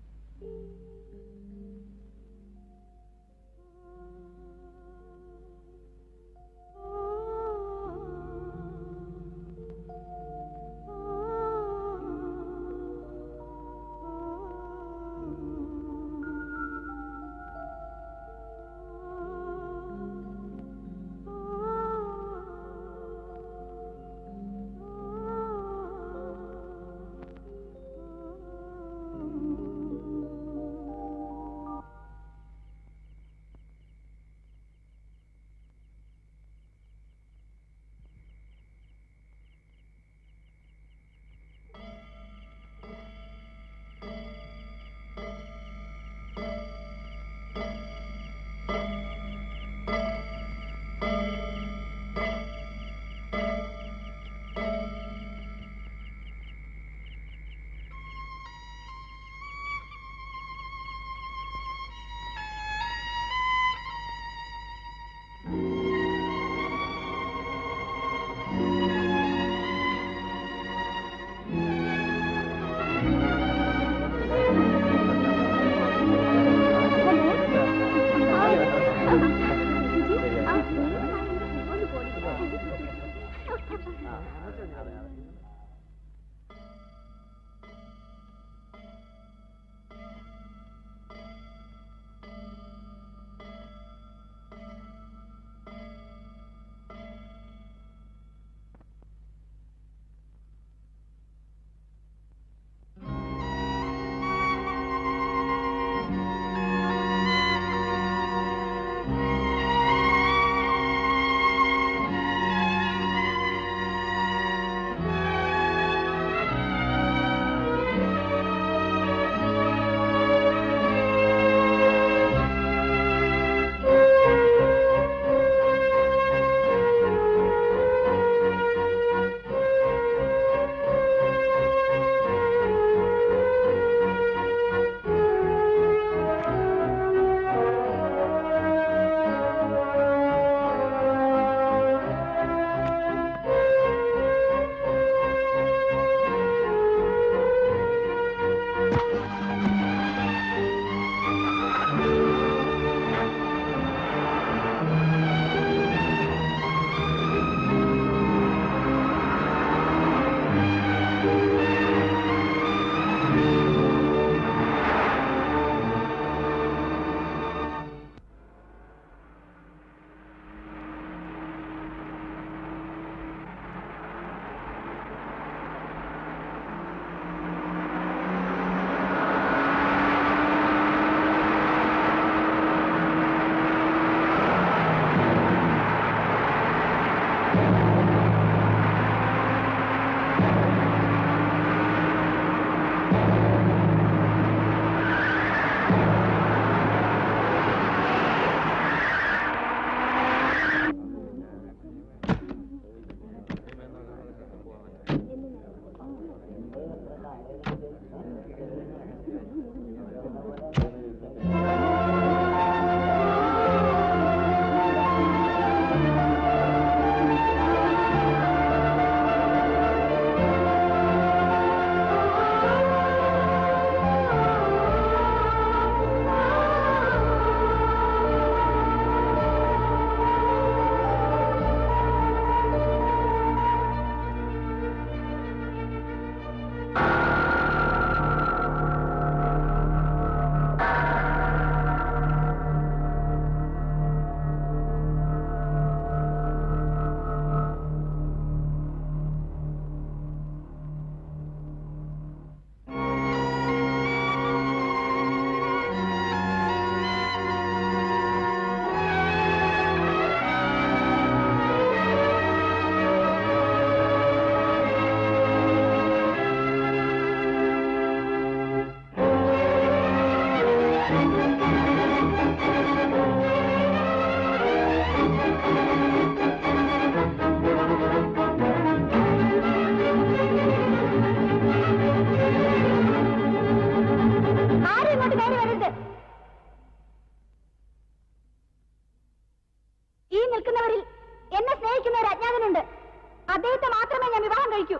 അദ്ദേഹത്തെ മാത്രമേ ഞാൻ വിവാഹം കഴിക്കൂ.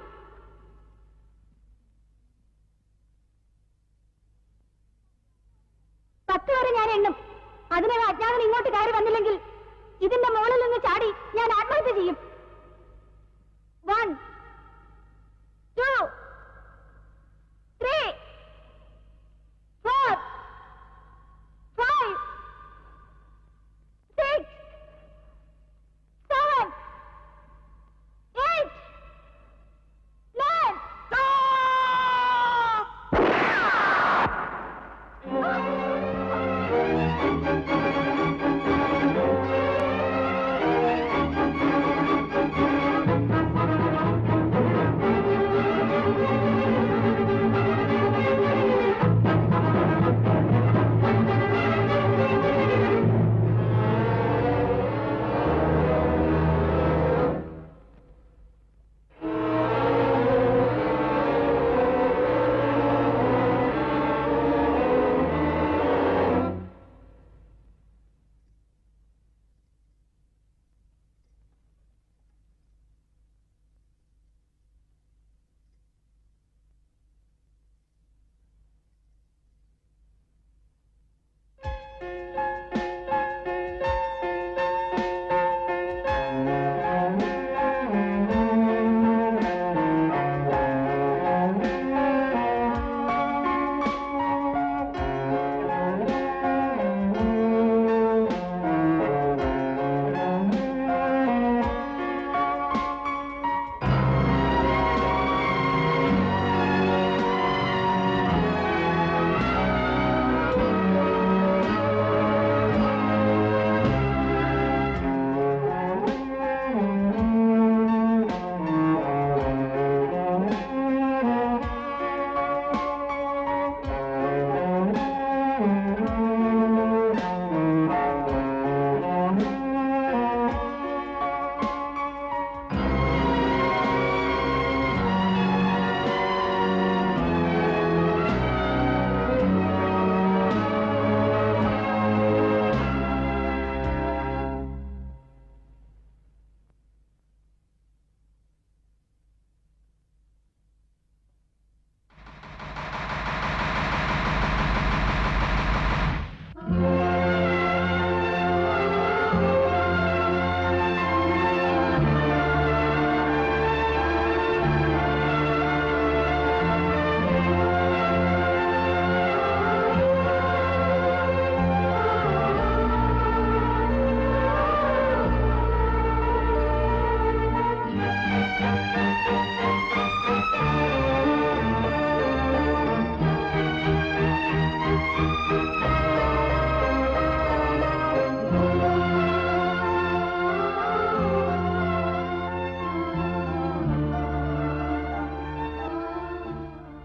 പത്ത് വരെ ഞാൻ എണ്ണും. അതിനകം അജ്ഞാതൻ ഇങ്ങോട്ട് കയറി വന്നില്ലെങ്കിൽ ഇതിന്റെ മുകളിൽ നിന്ന് ചാടി ഞാൻ ആത്മഹത്യ ചെയ്യും. 1 2 3 4 5 6 7 8 9 Go!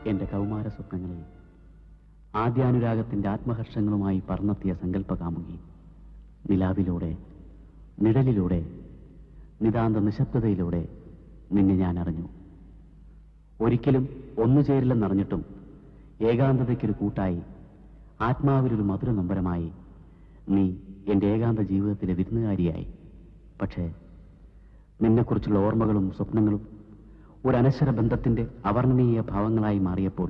എന്റെ കൗമാര സ്വപ്നങ്ങളിൽ ആദ്യാനുരാഗത്തിന്റെ ആത്മഹർഷങ്ങളുമായി പറന്നെത്തിയ സങ്കല്പകാമുകി, നിലാവിലൂടെ, നിഴലിലൂടെ, നിതാന്ത നിശബ്ദതയിലൂടെ നിന്നെ ഞാൻ അറിഞ്ഞു. ഒരിക്കലും ഒന്നുചേരില്ലെന്നറിഞ്ഞിട്ടും ഏകാന്തതയ്ക്കൊരു കൂട്ടായി, ആത്മാവിലൊരു മധുര നൊമ്പരമായി നീ എന്റെ ഏകാന്ത ജീവിതത്തിലെ വിരുന്നുകാരിയായി. പക്ഷേ നിന്നെക്കുറിച്ചുള്ള ഓർമ്മകളും സ്വപ്നങ്ങളും ഒരു അനശ്വര ബന്ധത്തിന്റെ അവർണ്ണനീയ ഭാവങ്ങളായി മാറിയപ്പോൾ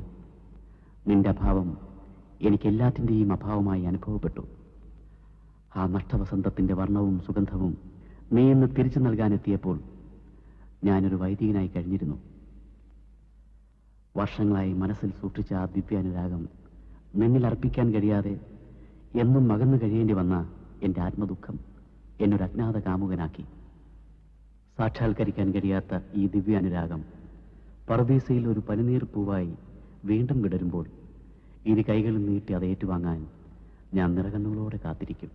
നിന്റെ അഭാവം എനിക്കെല്ലാത്തിൻ്റെയും അഭാവമായി അനുഭവപ്പെട്ടു. ആ നഷ്ടവസന്തത്തിന്റെ വർണ്ണവും സുഗന്ധവും നീ ഇന്ന് തിരിച്ചു നൽകാനെത്തിയപ്പോൾ ഞാനൊരു വൈദികനായി കഴിഞ്ഞിരുന്നു. വർഷങ്ങളായി മനസ്സിൽ സൂക്ഷിച്ച ആ ദിവ്യാനുരാഗം നിന്നിൽ അർപ്പിക്കാൻ കഴിയാതെ എന്നും മകന്നു കഴിയേണ്ടി വന്ന എന്റെ ആത്മദുഃഖം എന്നൊരു അജ്ഞാത കാമുകനാക്കി. സാക്ഷാത്കരിക്കാൻ കഴിയാത്ത ഈ ദിവ്യാനുരാഗം പറുദീസയിൽ ഒരു പനിനീർ പൂവായി വീണ്ടും വിടരുമ്പോൾ ഇരു കൈകളിൽ നീട്ടി അത് ഏറ്റുവാങ്ങാൻ ഞാൻ നിറകണ്ണുകളോടെ കാത്തിരിക്കും.